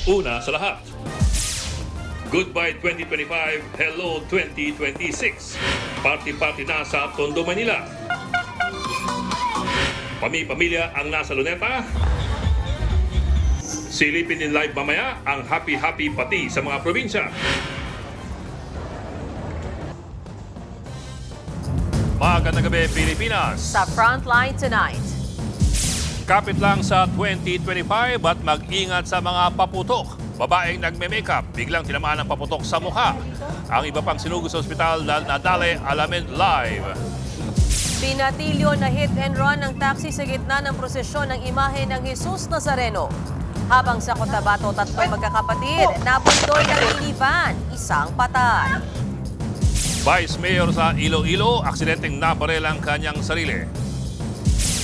Una sa lahat, Goodbye 2025, Hello 2026. Party-party na sa Tondo, Manila. Pamilya ang nasa Luneta. Silipin din live mamaya ang happy-happy pati sa mga probinsya. Magandang gabi, Pilipinas. Sa Frontline tonight. Kapit lang sa 2025 at mag-ingat sa mga paputok. Babaeng nagme-makeup, biglang tinamaan ng paputok sa mukha. Ang iba pang sinugod sa ospital na nadali, alamin live. Pinatilyo na hit and run ng taxi sa gitna ng prosesyon ng imahe ng Jesus Nazareno. Habang sa Cotabato, tatlong magkakapatid, napundoy ng minivan, isang patay. Vice Mayor sa Iloilo, aksidenteng nabarel ang kanyang sarili.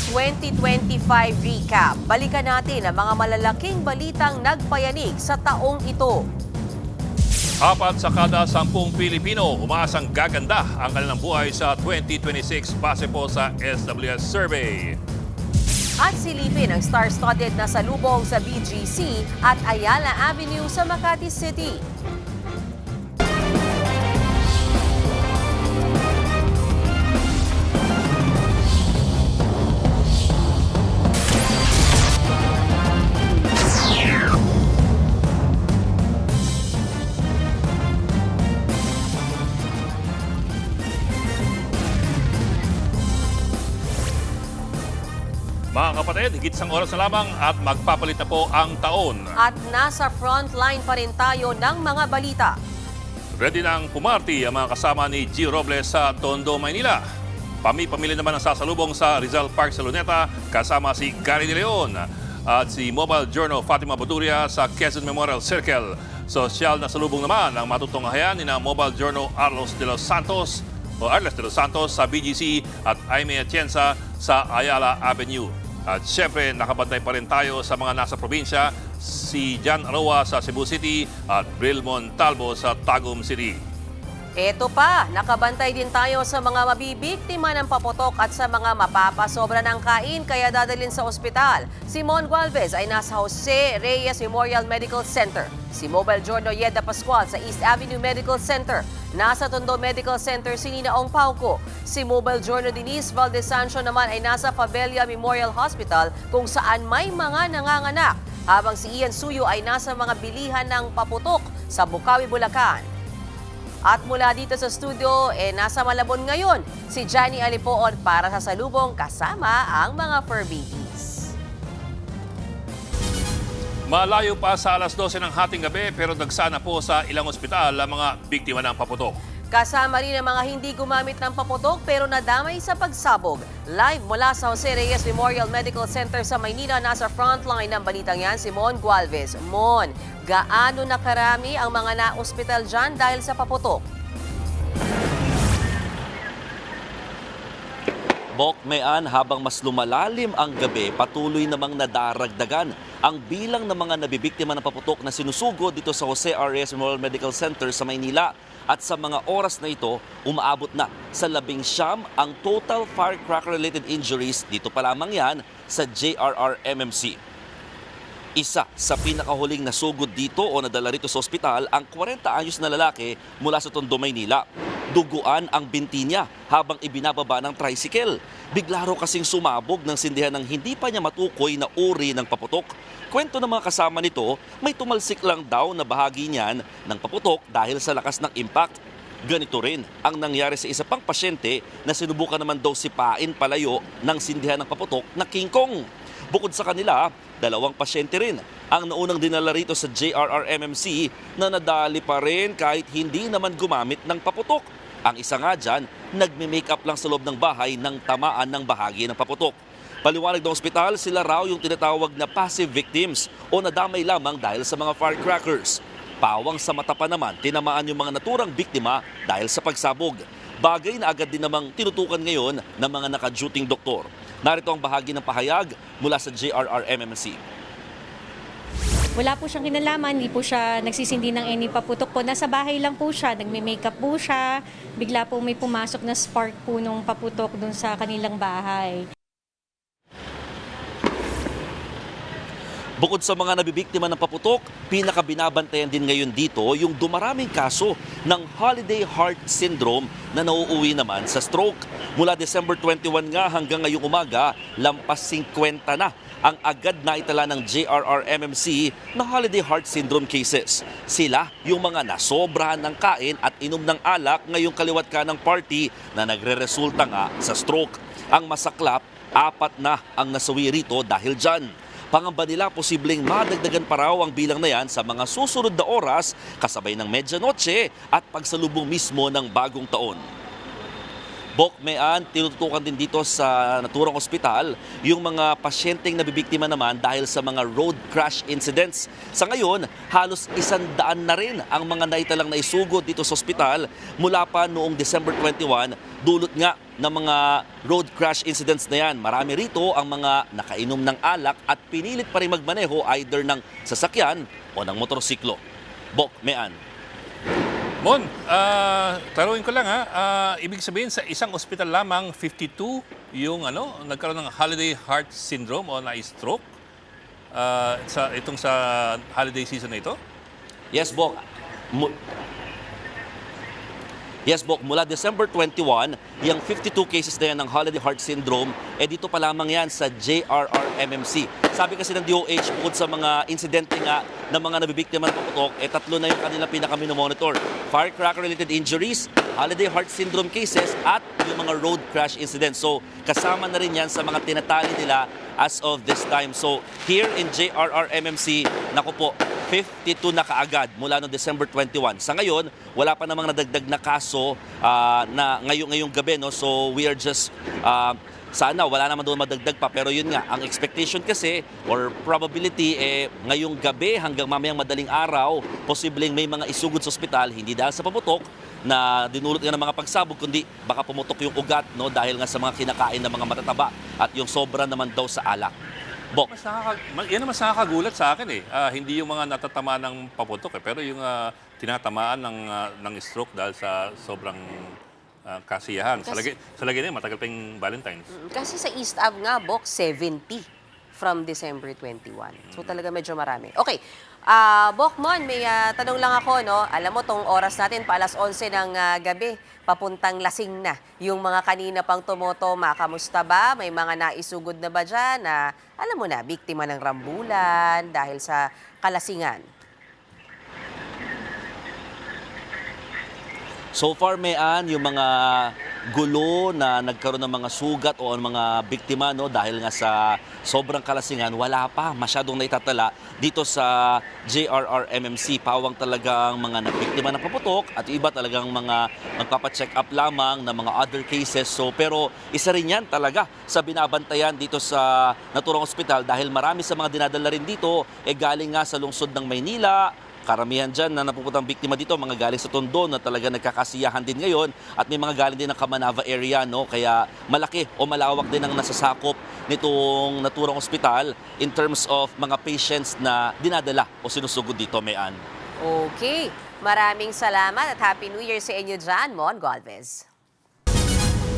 2025 recap. Balikan natin ang mga malalaking balitang nagpayanig sa taong ito. 4 sa kada 10 Pilipino umaasang gaganda ang kanilang buhay sa 2026 base po sa SWS survey. At silipin ang star-studded na salubong sa BGC at Ayala Avenue sa Makati City. Mga kapatid, higit isang oras na lamang at magpapalit na po ang taon. At nasa frontline pa rin tayo ng mga balita. Ready nang pumarty ang mga kasama ni G. Robles sa Tondo, Maynila. Pamilya naman ang sasalubong sa Rizal Park sa Luneta kasama si Gary De Leon at si Mobile Journal Fatima Baduria sa Quezon Memorial Circle. Sosyal na salubong naman ang matutunghayan ni na Mobile Journal Arles de los Santos sa BGC at Aimee Atienza sa Ayala Avenue. At syempre, nakabantay pa rin tayo sa mga nasa probinsya, si Jan Aroa sa Cebu City at Bril Montalvo sa Tagum City. Ito pa, nakabantay din tayo sa mga mabibiktima ng paputok at sa mga mapapasobra ng kain kaya dadalhin sa ospital. Si Mon Gualvez ay nasa Jose Reyes Memorial Medical Center. Si Mobile Journal Yeda Pascual sa East Avenue Medical Center. Nasa Tondo Medical Center si Nina Ong Pauco. Si Mobile Journal Denise Valdez Sancho naman ay nasa Fabella Memorial Hospital kung saan may mga nanganganak. Habang si Ian Suyo ay nasa mga bilihan ng paputok sa Bukawi, Bulacan. At mula dito sa studio, nasa Malabon ngayon, si Johnny Alipoon para sa salubong kasama ang mga fur babies. Malayo pa sa alas 12 ng hating gabi pero nagsana po sa ilang ospital ang mga biktima ng paputok. Kasama rin ang mga hindi gumamit ng paputok pero nadamay sa pagsabog. Live mula sa Jose Reyes Memorial Medical Center sa Maynila, nasa frontline ng balitang yan si Mon Gualvez. Mon, gaano na karami ang mga na-ospital dyan dahil sa paputok? Bokmean, habang mas lumalalim ang gabi, patuloy namang nadaragdagan ang bilang ng mga nabibiktima ng paputok na sinusugod dito sa Jose Reyes Memorial Medical Center sa Maynila. At sa mga oras na ito, umaabot na sa 19 ang total firecracker-related injuries. Dito pa lamang yan sa JRRMMC. Isa sa pinakahuling nasugod dito o nadala rito sa ospital ang 40 anyos na lalaki mula sa Tondo, Maynila. Duguan ang binti niya habang ibinababa ng tricycle. Bigla raw kasing sumabog ng sindihan ng hindi pa niya matukoy na uri ng paputok. Kwento ng mga kasama nito, may tumalsik lang daw na bahagi niyan ng paputok dahil sa lakas ng impact. Ganito rin ang nangyari sa isa pang pasyente na sinubukan naman daw sipain palayo ng sindihan ng paputok na King Kong. Bukod sa kanila, 2 pasyente rin ang naunang dinala rito sa JRRMMC na nadali pa rin kahit hindi naman gumamit ng paputok. Ang isa nga dyan, nagme-makeup lang sa loob ng bahay nang tamaan ng bahagi ng paputok. Paliwanag ng ospital, sila raw yung tinatawag na passive victims o nadamay lamang dahil sa mga firecrackers. Pawang sa mata pa naman, tinamaan yung mga naturang biktima dahil sa pagsabog. Bagay na agad din namang tinutukan ngayon ng mga naka-duting doktor. Narito ang bahagi ng pahayag mula sa JRRMMC. Wala po siyang kinalaman, hindi po siya nagsisindi ng any paputok po. Nasa bahay lang po siya, nagme-makeup po siya. Bigla po may pumasok na spark po nung paputok dun sa kanilang bahay. Bukod sa mga nabibiktima ng paputok, pinakabinabantayan din ngayon dito yung dumaraming kaso ng holiday heart syndrome na nauuwi naman sa stroke. Mula December 21 nga hanggang ngayong umaga, lampas 50 na ang agad na itala ng JRRMMC na holiday heart syndrome cases. Sila yung mga nasobrahan ng kain at inom ng alak ngayong kaliwat ka ng party na nagre-resulta nga sa stroke. Ang masaklap, 4 na ang nasawi rito dahil dyan. Pangamba nila posibleng madagdagan pa raw ang bilang na yan sa mga susunod na oras kasabay ng medyanoche at pagsalubong mismo ng bagong taon. Bokmean, tinututukan din dito sa naturang ospital yung mga pasyenteng nabibiktima naman dahil sa mga road crash incidents. Sa ngayon, halos 100 na rin ang mga naitalang naisugod dito sa ospital mula pa noong December 21, dulot nga ng mga road crash incidents na yan. Marami rito ang mga nakainom ng alak at pinilit pa rin magmaneho either ng sasakyan o ng motorsiklo. Bokmean. Mon, taruin ko lang ibig sabihin sa isang ospital lamang 52 yung nagkaroon ng holiday heart syndrome o na-stroke sa holiday season na ito? Yes, Bok. Mula December 21, yung 52 cases na yan ng holiday heart syndrome, dito pa lamang yan sa JRRMMC. Sabi kasi ng DOH, bukod sa mga insidente nga ng mga nabibiktima ng paputok, 3 na yung kanilang pinaka-monitor. Firecracker-related injuries, holiday heart syndrome cases, at yung mga road crash incidents. So, kasama na rin yan sa mga tinatali nila as of this time. So, here in JRRMMC, naku po, 52 na kaagad mula noong December 21. Sa ngayon, wala pa namang nadagdag na kaso na ngayong gabi. No? So we are just, sana wala naman doon madagdag pa. Pero yun nga, ang expectation kasi or probability, ngayong gabi hanggang mamayang madaling araw, posibleng may mga isugod sa ospital, hindi dahil sa paputok na dinulot nga ng mga pagsabog, kundi baka pumutok yung ugat dahil nga sa mga kinakain ng mga matataba at yung sobra naman daw sa alak. Bok. Yan ang mas nakakagulat sa akin hindi yung mga natatama ng paputok pero yung tinatamaan ng stroke dahil sa sobrang kasiyahan. Sa lagay na matagal pa yung Valentine's. Kasi sa East Ave nga, Bok, 70 from December 21. So talaga medyo marami. Okay, Bokmon, may tanong lang ako, no? Alam mo, tong oras natin, pa alas 11 ng gabi, papuntang lasing na. Yung mga kanina pang tumotoma, kamusta ba? May mga naisugod na ba dyan na, alam mo na, biktima ng rambulan dahil sa kalasingan? So far, Mayan, yung mga gulo na nagkaroon ng mga sugat o mga biktima dahil nga sa sobrang kalasingan, wala pa masyadong naitatala dito sa JRRMMC. Pawang talagang mga nabiktima ng paputok at iba talagang mga magpapacheck up lamang ng mga other cases. So, pero isa rin yan talaga sa binabantayan dito sa naturang ospital dahil marami sa mga dinadala rin dito galing nga sa lungsod ng Maynila. Karamihan dyan na napupuntang biktima dito, mga galing sa Tondo na talaga nagkakasiyahan din ngayon at may mga galing din ng Kamanava area, kaya malaki o malawak din ang nasasakop nitong naturang ospital in terms of mga patients na dinadala o sinusugod dito, Mayan. Okay, maraming salamat at Happy New Year sa inyo dyan, Mon Galvez.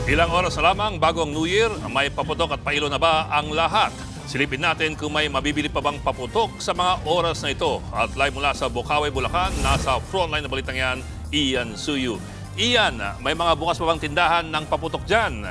Ilang oras na lamang bago ang New Year, may paputok at pailo na ba ang lahat? Silipin natin kung may mabibili pa bang paputok sa mga oras na ito. At live mula sa Bocaue, Bulacan, nasa frontline na balitang yan, Ian Suyu. Ian, may mga bukas pa bang tindahan ng paputok dyan?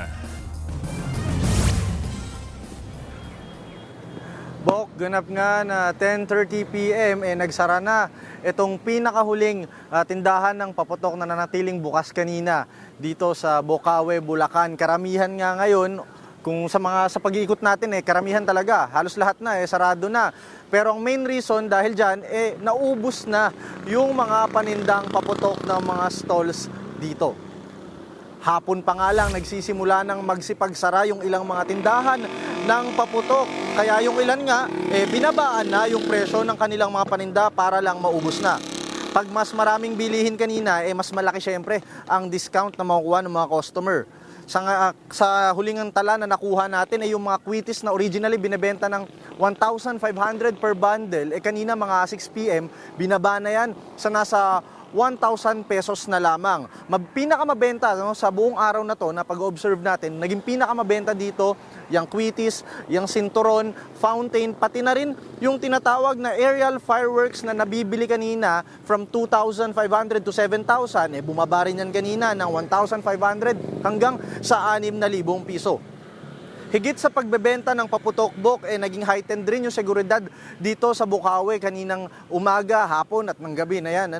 Bok, ganap nga na 10:30 p.m. nagsara na itong pinakahuling tindahan ng paputok na nanatiling bukas kanina dito sa Bocaue, Bulacan. Karamihan nga ngayon, kung sa pag-iikot natin karamihan talaga, halos lahat na sarado na. Pero ang main reason dahil diyan naubos na yung mga panindang paputok ng mga stalls dito. Hapon pa nga lang nagsisimula ng magsipagsara yung ilang mga tindahan ng paputok. Kaya yung ilan nga binabaan na yung presyo ng kanilang mga paninda para lang maubos na. Pag mas maraming bilihin kanina, mas malaki syempre ang discount na makukuha ng mga customer. Sa huling tala na nakuha natin yung mga kwitis na originally binebenta ng 1,500 per bundle. Kanina mga 6 p.m. binaba na yan sa nasa 1,000 pesos na lamang. Pinakamabenta sa buong araw na to na pag-observe natin, naging pinakamabenta dito yung Quitis, yung Sinturon, Fountain, pati na rin yung tinatawag na aerial fireworks na nabibili kanina from 2,500 to 7,000. Bumaba rin yan kanina ng 1,500 hanggang sa 6,000 piso. Higit sa pagbebenta ng paputok-bok, naging heightened rin yung seguridad dito sa Bocaue kaninang umaga, hapon at ng gabi na yan.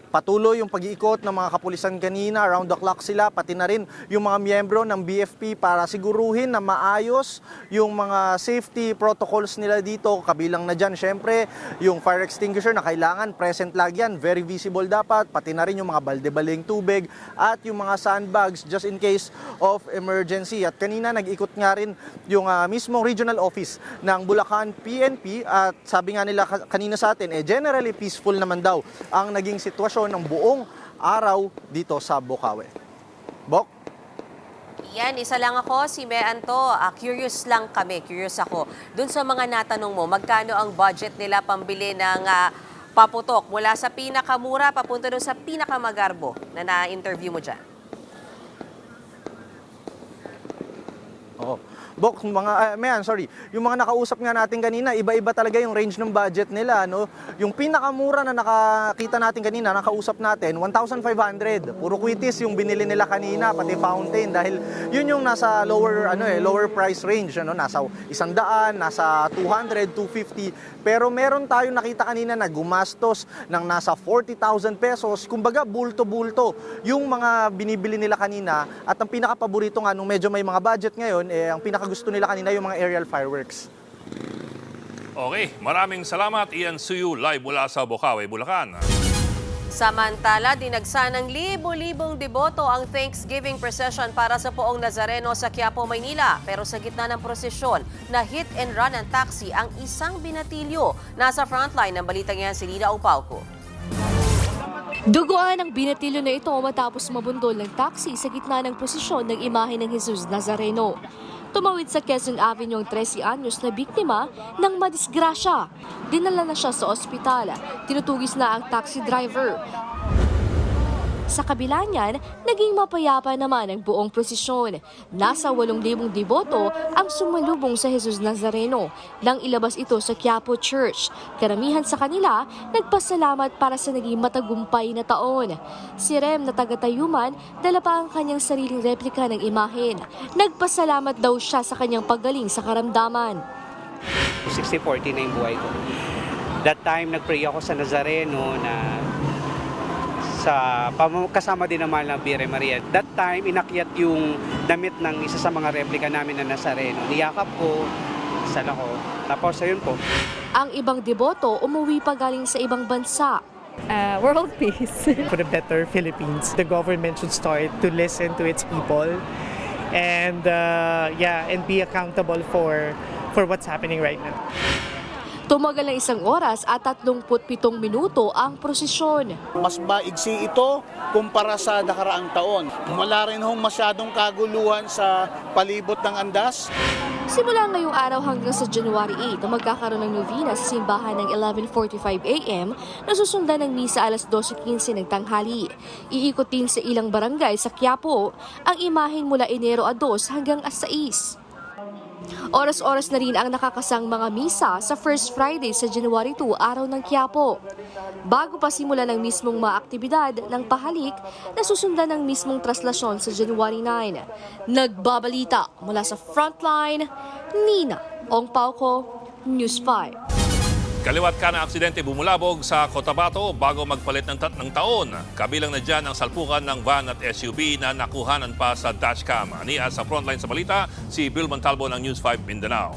Patuloy yung pag-iikot ng mga kapulisan kanina, around the clock sila, pati na rin yung mga miyembro ng BFP para siguruhin na maayos yung mga safety protocols nila dito. Kabilang na dyan, syempre, yung fire extinguisher na kailangan present lagi yan, very visible dapat, pati na rin yung mga balde-baleng tubig at yung mga sandbags just in case of emergency. At kanina nag-ikot nga rin yung mismong regional office ng Bulacan PNP at sabi nga nila kanina sa atin, generally peaceful naman daw ang naging sitwasyon ng buong araw dito sa Bocaue. Bok? Yan, isa lang ako, si Meanto. Curious ako. Doon sa mga natanong mo, magkano ang budget nila pambili ng paputok mula sa pinakamura papunta doon sa pinakamagarbo na na-interview mo dyan? Oo. Bok, yung mga nakausap nga natin kanina, iba-iba talaga yung range ng budget nila, no? Yung pinakamura na nakakita natin kanina, nakausap natin, 1,500. Puro Quitis yung binili nila kanina, pati Fountain, dahil yun yung nasa lower price range, nasa 100, nasa 200, 250. Pero meron tayong nakita kanina na gumastos ng nasa 40,000 pesos, kumbaga bulto-bulto yung mga binibili nila kanina. At ang pinakapaborito nga nung medyo may mga budget ngayon, ang gusto nila kanina yung mga aerial fireworks. Okay, maraming salamat. Ian Suyu, live mula sa Bocaue, Bulacan. Samantala, dinagsa ng libo-libong deboto ang Thanksgiving procession para sa Poong Nazareno sa Quiapo, Maynila. Pero sa gitna ng prosesyon, na hit and run ng taxi ang isang binatilyo. Nasa frontline ng balitang yan si Lina Upauco. Duguan ang binatilyo na ito matapos mabundol ng taxi sa gitna ng prosesyon ng imahe ng Jesus Nazareno. Tumawid sa Quezon Avenue ang 13 anyos na biktima ng madisgrasya. Dinala na siya sa ospital. Tinutugis na ang taxi driver. Sa kabila niyan, naging mapayapa naman ang buong prosesyon. Nasa 8,000 deboto ang sumalubong sa Jesus Nazareno nang ilabas ito sa Quiapo Church. Karamihan sa kanila, nagpasalamat para sa naging matagumpay na taon. Si Rem na taga-Tayuman, dala pa ang kanyang sariling replika ng imahen. Nagpasalamat daw siya sa kanyang paggaling sa karamdaman. 60-40 na yung buhay ko. That time, nag-pray ako sa Nazareno na kasama din naman ng Birhen Maria. That time, inakyat yung damit ng isa sa mga replika namin na Nazareno. Niyakap ko, sal ako. Tapos, ayun po. Ang ibang deboto umuwi pa galing sa ibang bansa. World peace. For the better Philippines, the government should start to listen to its people and be accountable for what's happening right now. Tumagal ng 1 oras at 37 minuto ang prosesyon. Mas maigsi ito kumpara sa nakaraang taon. Wala rin hong masyadong kaguluhan sa palibot ng andas. Simula ngayong araw hanggang sa January 8, magkakaroon ng novena sa simbahan ng 11:45 a.m. na susundan ng misa alas 12:15 ng tanghali. Iikot din sa ilang barangay sa Quiapo ang imahen mula Enero 2 hanggang 6. Oras-oras na rin ang nakakasang mga misa sa First Friday sa January 2, araw ng Quiapo. Bago pa simula ng mismong mga aktibidad ng pahalik na susundan ng mismong traslasyon sa January 9. Nagbabalita mula sa Frontline, Nina Ongpauco, News 5. Kaliwat ka na aksidente bumulabog sa Cotabato bago magpalit ng taon. Kabilang na dyan ang salpukan ng van at SUV na nakuhanan pa sa dashcam. Aniya sa frontline sa balita, si Bill Montalvo ng News 5 Mindanao.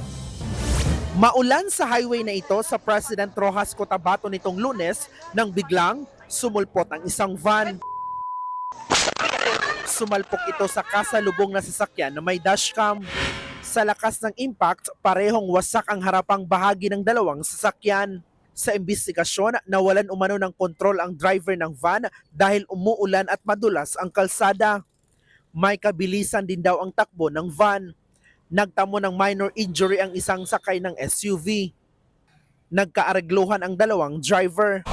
Maulan sa highway na ito sa President Roxas Cotabato nitong Lunes nang biglang sumulpot ang isang van. Sumalpok ito sa kasalubong na sasakyan na may dashcam. Sa lakas ng impact, parehong wasak ang harapang bahagi ng dalawang sasakyan. Sa imbestigasyon, nawalan umano ng kontrol ang driver ng van dahil umuulan at madulas ang kalsada. May kabilisan din daw ang takbo ng van. Nagtamo ng minor injury ang isang sakay ng SUV. Nagkaaragluhan ang dalawang driver.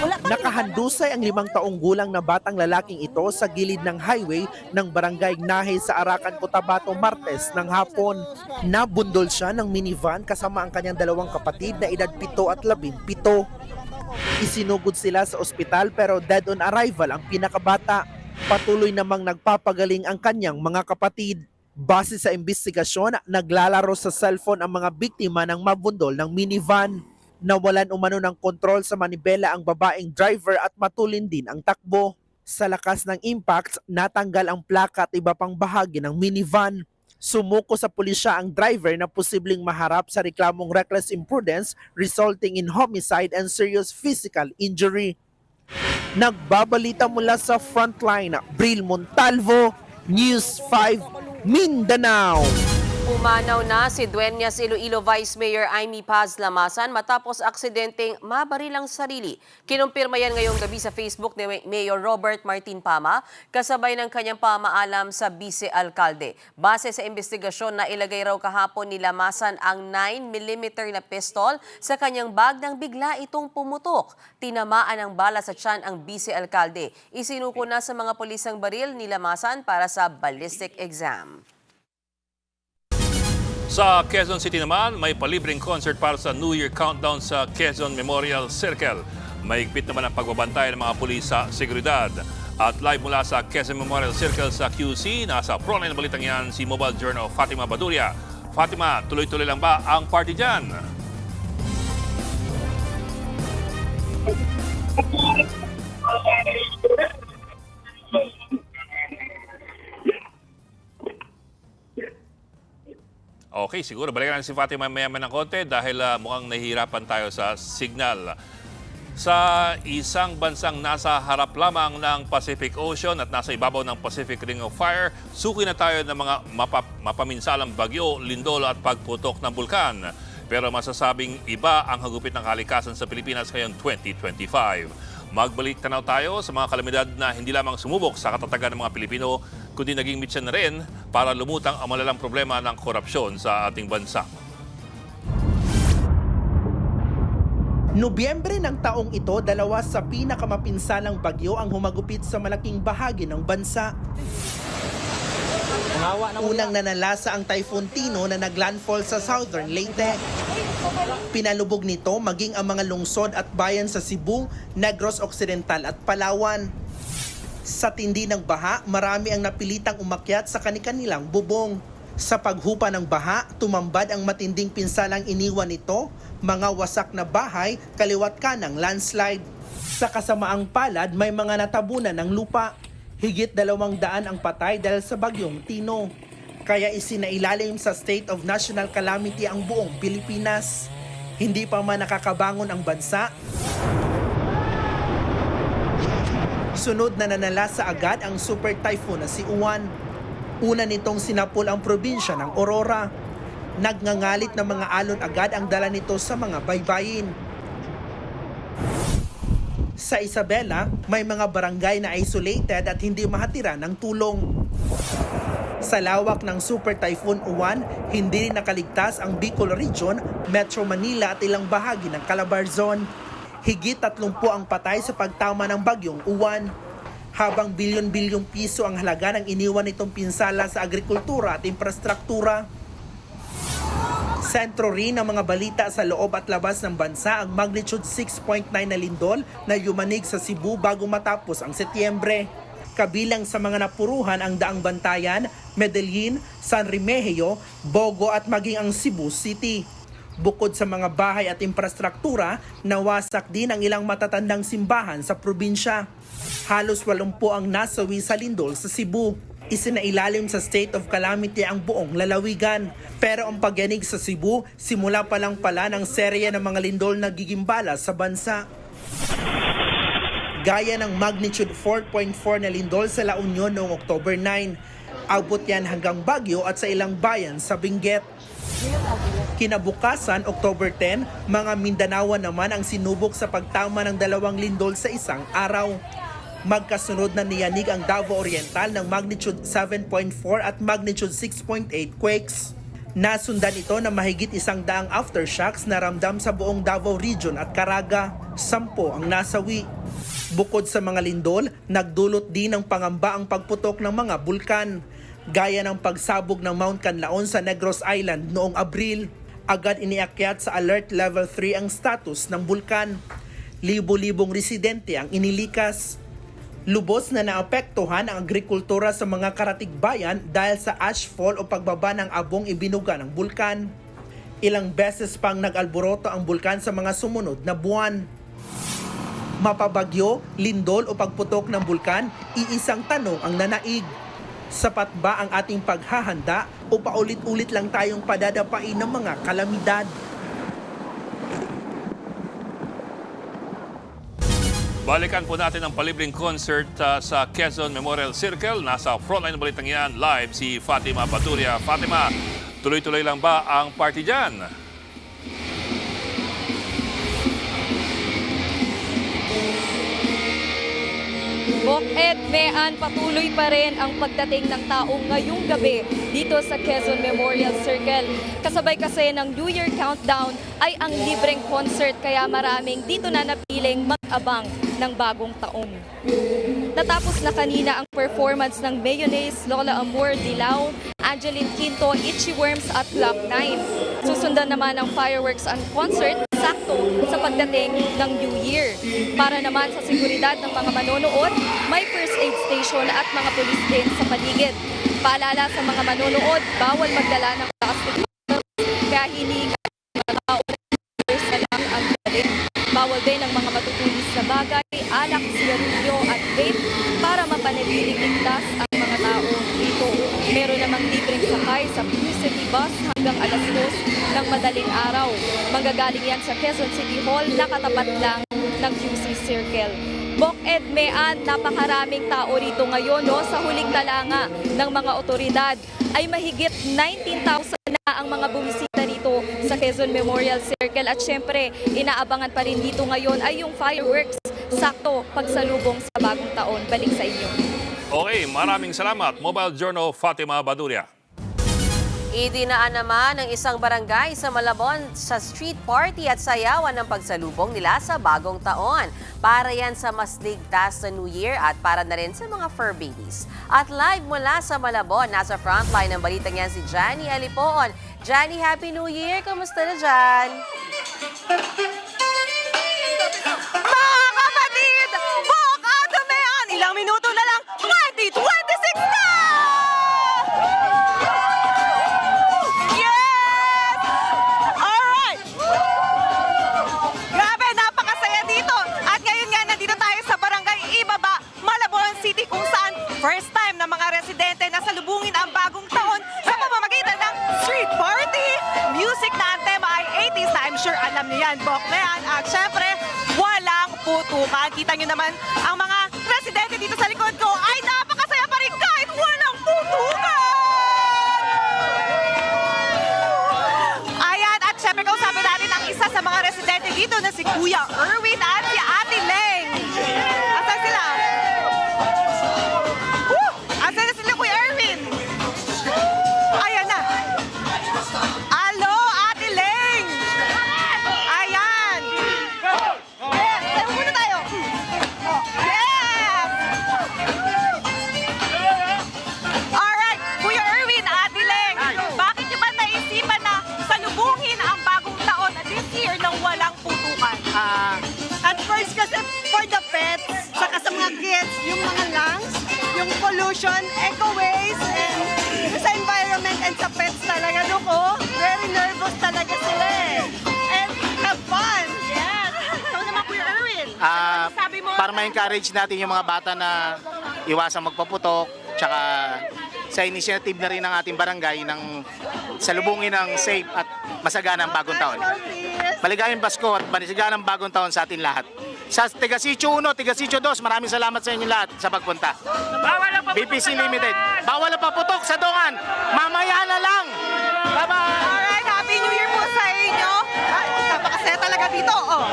Nakahandusay ang 5 taong gulang na batang lalaking ito sa gilid ng highway ng barangay Nahe sa Arakan, Cotabato, Martes ng hapon. Nabundol siya ng minivan kasama ang kanyang 2 kapatid na edad 7 at 17. Isinugod sila sa ospital pero dead on arrival ang pinakabata. Patuloy namang nagpapagaling ang kanyang mga kapatid. Base sa investigasyon, naglalaro sa cellphone ang mga biktima ng mabundol ng minivan. Nawalan umano ng kontrol sa manibela ang babaeng driver at matulin din ang takbo. Sa lakas ng impact, natanggal ang plaka at iba pang bahagi ng minivan. Sumuko sa pulisya ang driver na posibleng maharap sa reklamong reckless imprudence resulting in homicide and serious physical injury. Nagbabalita mula sa Frontline, Bril Montalvo, News 5, Mindanao. Pumanaw na si Dueñas Iloilo Vice Mayor Amy Paz Lamasan matapos aksidenteng mabarilang sarili. Kinumpirma yan ngayong gabi sa Facebook ni Mayor Robert Martin Pama kasabay ng kanyang pamaalam sa vice-alkalde. Base sa investigasyon na ilagay raw kahapon ni Lamasan ang 9mm na pistol sa kanyang bag nang bigla itong pumutok. Tinamaan ng bala sa tiyan ang vice-alkalde. Isinuko na sa mga pulisang baril ni Lamasan para sa ballistic exam. Sa Quezon City naman, may palibreng concert para sa New Year countdown sa Quezon Memorial Circle. Mahigpit naman ang pagbabantay ng mga pulis sa seguridad. At live mula sa Quezon Memorial Circle sa QC, nasa frontline ng balitang yan si Mobile Journal Fatima Baduria. Fatima, tuloy-tuloy lang ba ang party dyan? Okay, siguro balikan natin si Fatima maya-maya ng konti dahil mukhang nahihirapan tayo sa signal. Sa isang bansang nasa harap lamang ng Pacific Ocean at nasa ibabaw ng Pacific Ring of Fire, suki na tayo ng mga mapaminsalang bagyo, lindol at pagputok ng bulkan. Pero masasabing iba ang hagupit ng kalikasan sa Pilipinas ngayong 2025. Magbalik tanaw tayo sa mga kalamidad na hindi lamang sumubok sa katatagan ng mga Pilipino, kundi naging mityan na rin para lumutang ang malalang problema ng korupsyon sa ating bansa. Nobyembre ng taong ito, 2 sa pinakamapinsalang bagyo ang humagupit sa malaking bahagi ng bansa. Unang nanalasa ang Typhoon Tino na naglandfall sa southern Leyte. Pinalubog nito maging ang mga lungsod at bayan sa Cebu, Negros Occidental at Palawan. Sa tindi ng baha, marami ang napilitang umakyat sa kanilang bubong. Sa paghupa ng baha, tumambad ang matinding pinsalang iniwan nito, mga wasak na bahay, kaliwat kanang landslide. Sa kasamaang palad, may mga natabunan ng lupa. Higit 200 ang patay dahil sa bagyong Tino. Kaya isinailalim sa state of national calamity ang buong Pilipinas. Hindi pa man nakakabangon ang bansa. Sunod na nanalasa agad ang super typhoon na si Uwan. Una nitong sinapul ang probinsya ng Aurora. Nagngangalit na mga alon agad ang dala nito sa mga baybayin. Sa Isabela, may mga barangay na isolated at hindi mahatira ng tulong. Sa lawak ng Super Typhoon Uwan, hindi rin nakaligtas ang Bicol Region, Metro Manila at ilang bahagi ng Calabarzon. Higit 30 ang patay sa pagtama ng bagyong Uwan. Habang bilyon-bilyong piso ang halaga ng iniwan nitong pinsala sa agrikultura at infrastruktura. Sentro rin ng mga balita sa loob at labas ng bansa ang magnitude 6.9 na lindol na yumanig sa Cebu bago matapos ang Setyembre. Kabilang sa mga napuruhan ang Daang Bantayan, Medellin, San Remigio, Bogo at maging ang Cebu City. Bukod sa mga bahay at infrastruktura, nawasak din ang ilang matatandang simbahan sa probinsya. Halos 80 ang nasawi sa lindol sa Cebu. Isinailalim sa state of calamity ang buong lalawigan. Pero ang pagyanig sa Cebu, simula pa lang pala ng serye ng mga lindol na gigimbala sa bansa. Gaya ng magnitude 4.4 na lindol sa La Union noong October 9. Abot yan hanggang Baguio at sa ilang bayan sa Benguet. Kinabukasan, October 10, mga Mindanaoan naman ang sinubok sa pagtama ng 2 lindol sa isang araw. Magkasunod na niyanig ang Davao Oriental ng magnitude 7.4 at magnitude 6.8 quakes. Nasundan ito na mahigit 100 aftershocks na ramdam sa buong Davao Region at Caraga. 10 ang nasawi. Bukod sa mga lindol, nagdulot din ng pangamba ang pagputok ng mga bulkan. Gaya ng pagsabog ng Mount Canlaon sa Negros Island noong Abril. Agad iniakyat sa Alert Level 3 ang status ng bulkan. Libo-libong residente ang inilikas. Lubos na naapektuhan ang agrikultura sa mga karatigbayan dahil sa ashfall o pagbaba ng abong ibinuga ng bulkan. Ilang beses pang nag-alboroto ang bulkan sa mga sumunod na buwan. Mapabagyo, lindol o pagputok ng bulkan, iisang tanong ang nanaig. Sapat ba ang ating paghahanda o paulit-ulit lang tayong padadapain ng mga kalamidad? Balikan po natin ang palibreng concert sa Quezon Memorial Circle. Nasa frontline ng balitang yan, live si Fatima Baduria. Fatima, tuloy-tuloy lang ba ang party dyan? Bok-Ed, Mean, patuloy pa rin ang pagdating ng tao ngayong gabi dito sa Quezon Memorial Circle. Kasabay kasi ng New Year Countdown ay ang libreng concert kaya maraming dito na napiling mag-abang ng bagong taon. Natapos na kanina ang performance ng Mayonnaise, Lola Amor, Dilaw, Angeline Quinto, Itchy Worms at Clock 9. Susundan naman ang fireworks and concert sakto sa pagdating ng New Year. Para naman sa seguridad ng mga manonood, may first aid station at mga pulis din sa paligid. Paalala sa mga manonood, bawal magdala ng plastic bottles, kaya hinihinga mga tao na lang ang dalhin. Bawal din ang mga matutulis na bagay, alak, sigarilyo at vape para mapanatiling ligtas ang mga tao dito. Meron namang libreng sakay sa Pure City Bus hanggang alas 2 ng madaling araw. Manggagaling yan sa Quezon City Hall, nakatapat lang ng QC Circle. Bok-Ed, Mean, napakaraming tao rito ngayon. No? Sa huling talanga ng mga otoridad ay mahigit 19,000 na ang mga bumisita rito sa Quezon Memorial Circle. At syempre, inaabangan pa rin dito ngayon ay yung fireworks. Sakto pagsalubong sa bagong taon. Balik sa inyo. Okay, maraming salamat. Mobile Journal Fatima Baduria. Idinaan naman ng isang barangay sa Malabon sa street party at sayawan ng pagsalubong nila sa bagong taon. Para yan sa mas ligtas sa New Year at para na rin sa mga fur babies. At live mula sa Malabon, nasa frontline ng balitang yan si Johnny Alipoon. Johnny, Happy New Year! Kamusta na dyan? Mga kapatid! Bok at Mean! Ilang minuto na lang, 2026 na! Yes! Alright! Grabe, napakasaya dito. At ngayon nga, nandito tayo sa Barangay Ibaba, Malabon City, kung saan first time na mga residente na salubungin ang bagong taon sa pamamagitan ng street party. Music na ang tema ay 80s na, I'm sure alam niyo yan, Bok Mean. At syempre, walang putukan. Kita nyo naman, ang mga residente dito sa likod ko ay napakasaya pa rin kahit walang putukan! Ayan, at syempre kausapin natin ang isa sa mga residente dito na si Kuya Erwin at si Ate Leng. Asan sila? Asan na sila, Kuya Erwin? Ayan na. Alo, Ate Leng! Ayan! Tayo muna tayo. Yes! Alright, Kuya Erwin, Ate Leng, bakit niyo ba naisipan na salubungin ang bagong taon this year nang walang putukan? At first kasi for the pets, saka sa mga kids, yung mga lungs, yung pollution, eco waste, and sa environment and sa pets talaga. Nuko, very nervous talaga sila eh. And have fun. Yes! Ikaw naman, Kuya Erwin, ano sabi mo? Para ma-encourage natin yung mga bata na iwasang magpaputok, tsaka sa initiative na rin ng ating barangay ng salubungin ng safe at masaganang bagong taon. Maligayang Pasko at masaganang bagong taon sa atin lahat. Sa Tiga Sitio 1, Tiga Sitio 2, maraming salamat sa inyo lahat sa pagpunta. BPC Limited. Bawal na paputok sa Dongan. Mamaya na lang. Bye-bye! Alright, Happy New Year po sa inyo. Ay, napakasaya talaga dito. Oh.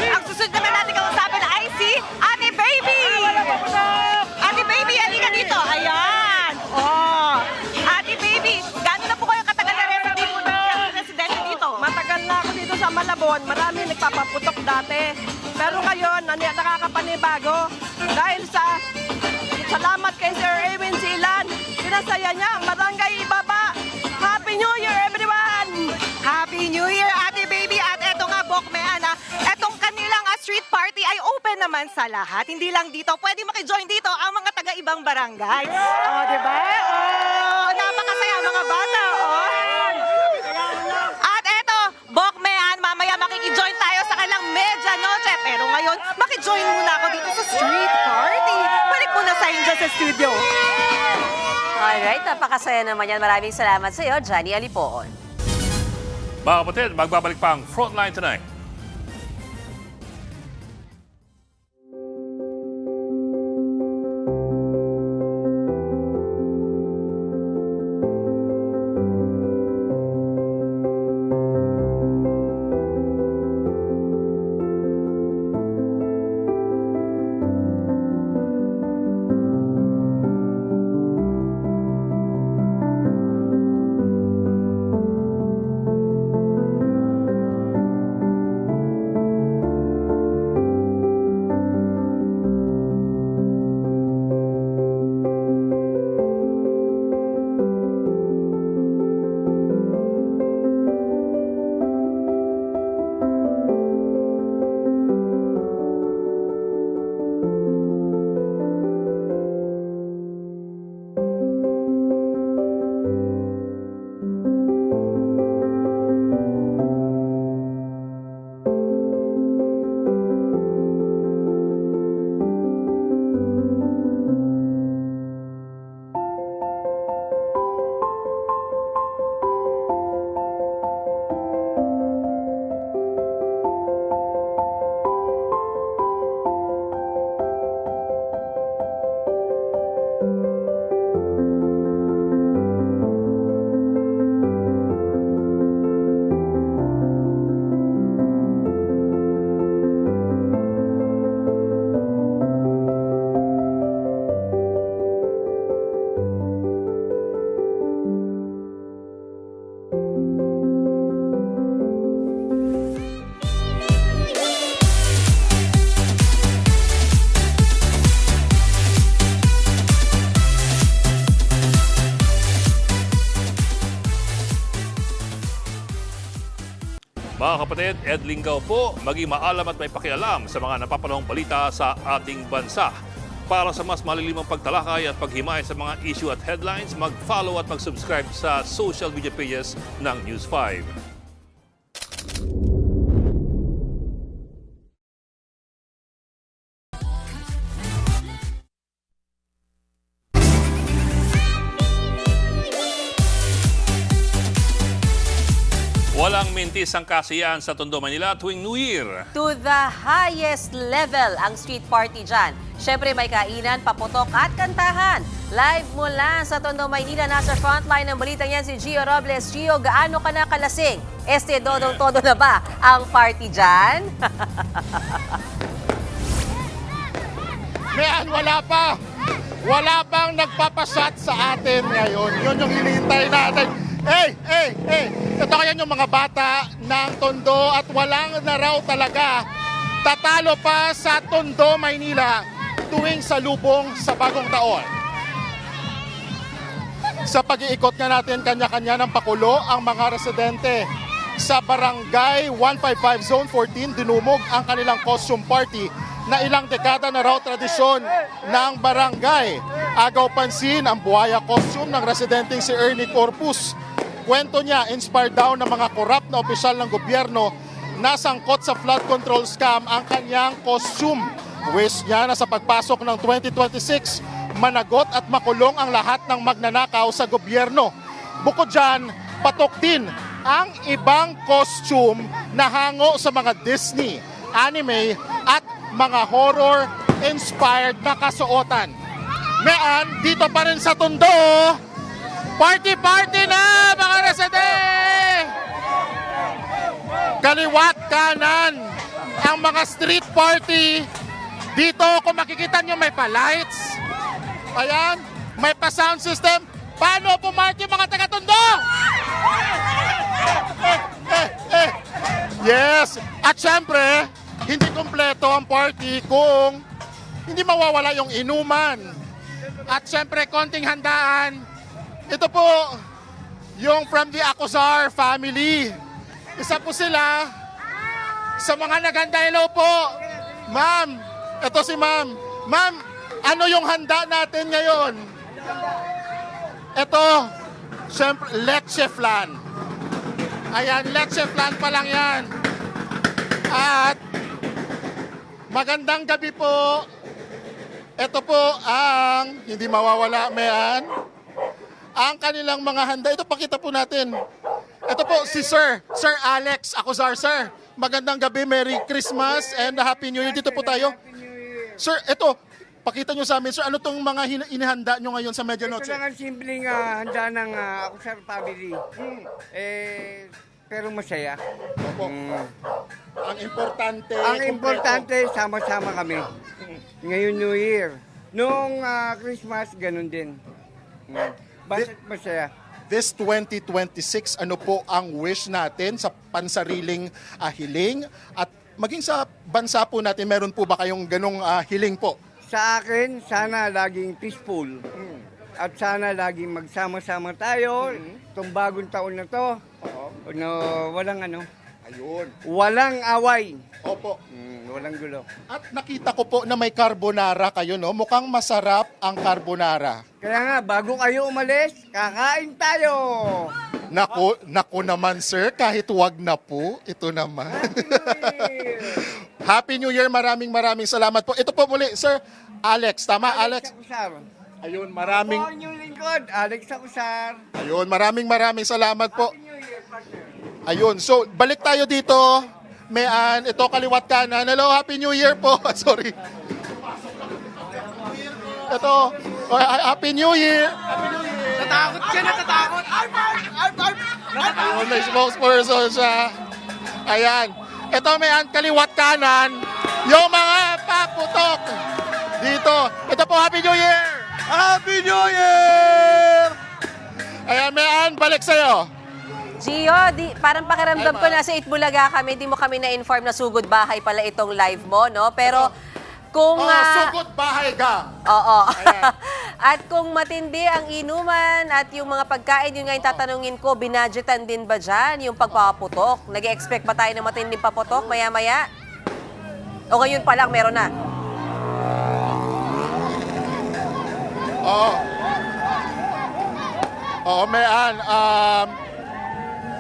Ang susunod naman natin kausapin ay si Ate Baby. Ate Baby, halika dito. Ayan. Oh. Ate Baby, gano'n na dito sa Malabon, marami nagpapaputok dati. Pero ngayon, nakakapanibago. Dahil sa salamat kay Sir Erwin Silan, pinasaya niya ang Barangay Ibaba. Happy New Year, everyone! Happy New Year, Ate Baby! At eto nga, Bokmean, etong kanilang street party ay open naman sa lahat. Hindi lang dito. Pwede makijoin dito ang mga taga-ibang barangay. Oh, di ba? Oh, napakasaya mga bata. Oh. At eto, Bokmean, mamaya makikijoin tayo sa kanilang medianoche. Pero ngayon, makijoin muna ako dito sa street party. Balik muna sa inyo sa studio. Alright, napakasaya naman yan. Maraming salamat sa iyo, Johnny Alipoon. Mga kapatid, magbabalik pa ang Frontline tonight. Mga kapatid, Ed Lingaw po, maging maalam at may pakialam sa mga napapanahong balita sa ating bansa. Para sa mas malilimang pagtalakay at paghimay sa mga issue at headlines, mag-follow at mag-subscribe sa social media pages ng News 5. Walang mintis ang kasiyahan sa Tondo, Manila tuwing New Year. To the highest level ang street party dyan. Siyempre may kainan, paputok at kantahan. Live mula sa Tondo, Maynila, nasa frontline ng balitang yan si Gio Robles. Gio, gaano ka na kalasing? Dodong-todo na ba ang party dyan? Mayan, wala pa. Wala pang nagpapashot sa atin ngayon. Yun yung hinihintay natin. Hey! Ito kaya yung mga bata ng Tondo at walang na raw talaga tatalo pa sa Tondo, Maynila tuwing salubong sa bagong taon. Sa pag-iikot nga natin, kanya-kanya ng pakulo ang mga residente. Sa Barangay 155 Zone 14, dinumog ang kanilang costume party na ilang dekada na raw tradisyon ng barangay. Agaw pansin ang buhaya costume ng residenteng si Ernie Corpus. Kwento niya, inspired daw ng mga korap na opisyal ng gobyerno na sangkot sa flood control scam ang kanyang costume. Wish niya na sa pagpasok ng 2026, managot at makulong ang lahat ng magnanakaw sa gobyerno. Bukod dyan, patok din ang ibang costume na hango sa mga Disney, anime at mga horror-inspired na kasuotan. Mayan, dito pa rin sa Tondo, party-party na mga residente! Kaliwat kanan ang mga street party. Dito kung makikita nyo may pa-lights. Ayan, may pa-sound system. Paano pumarty mga taga-Tondo? Yes! At syempre, hindi kompleto ang party kung hindi mawawala yung inuman. At syempre, konting handaan. Ito po, yung from the Acuzar family. Isa po sila sa mga naganda. Hello po, ma'am. Ito si ma'am. Ma'am, ano yung handa natin ngayon? Ito, syempre, leche flan. Ayan, leche flan pa lang yan. At magandang gabi po. Ito po ang hindi mawawala, mayan. Ang kanilang mga handa. Ito, pakita po natin. Ito po si Sir Alex Acuzar, sir. Magandang gabi, Merry Christmas and Happy New Year. Dito po tayo. Sir, ito, pakita nyo sa amin, sir, ano tong mga inihanda nyo ngayon sa Medianoche? Ito lang ang simpleng handa ng Acuzar family. Pero masaya. Opo. Ang importante. Ang importante, sama-sama kami. Ngayon New Year. Noong Christmas, ganun din. Basta't masaya. This 2026, ano po ang wish natin sa pansariling hiling? At maging sa bansa po natin, meron po ba kayong ganong hiling po? Sa akin, sana laging peaceful. At sana laging magsama-sama tayo. Itong bagong taon na to. No, walang ano. Ayun. Walang away. Opo. Walang gulo. At nakita ko po na may carbonara kayo, no? Mukhang masarap ang carbonara. Kaya nga, bago kayo umalis, kakain tayo. Naku naman, sir, kahit wag na po, ito naman. Happy New Year, maraming salamat po. Ito po muli, Sir Alex, tama Alex? Acuzar. Ayun, maraming... Ako ang inyong lingkod, Alex Acuzar. Ayun, maraming salamat po. Ayun, so balik tayo dito. Mayan, ito kaliwat kanan. Hello, Happy New Year po. Sorry. Ito, Happy New Year. Happy New Year. Natakot ka, natatakot. Ayun, may spokesperson siya. Ayan. Ito, mayan, kaliwat kanan. Yung mga paputok. Dito. Ito po, Happy New Year. Happy New Year. Ayan, mayan, balik sa'yo. Gio, parang pakiramdam ko nasa Itbulaga kami, di mo kami na-inform na sugod bahay pala itong live mo, no? Pero kung... sugod bahay ka. Oo. At kung matindi ang inuman at yung mga pagkain, yun nga yung tatanungin ko, binadgetan din ba dyan yung pagpapaputok? Nag-expect ba tayo na matinding paputok maya-maya? O ngayon pa lang meron na? Oo, mayan.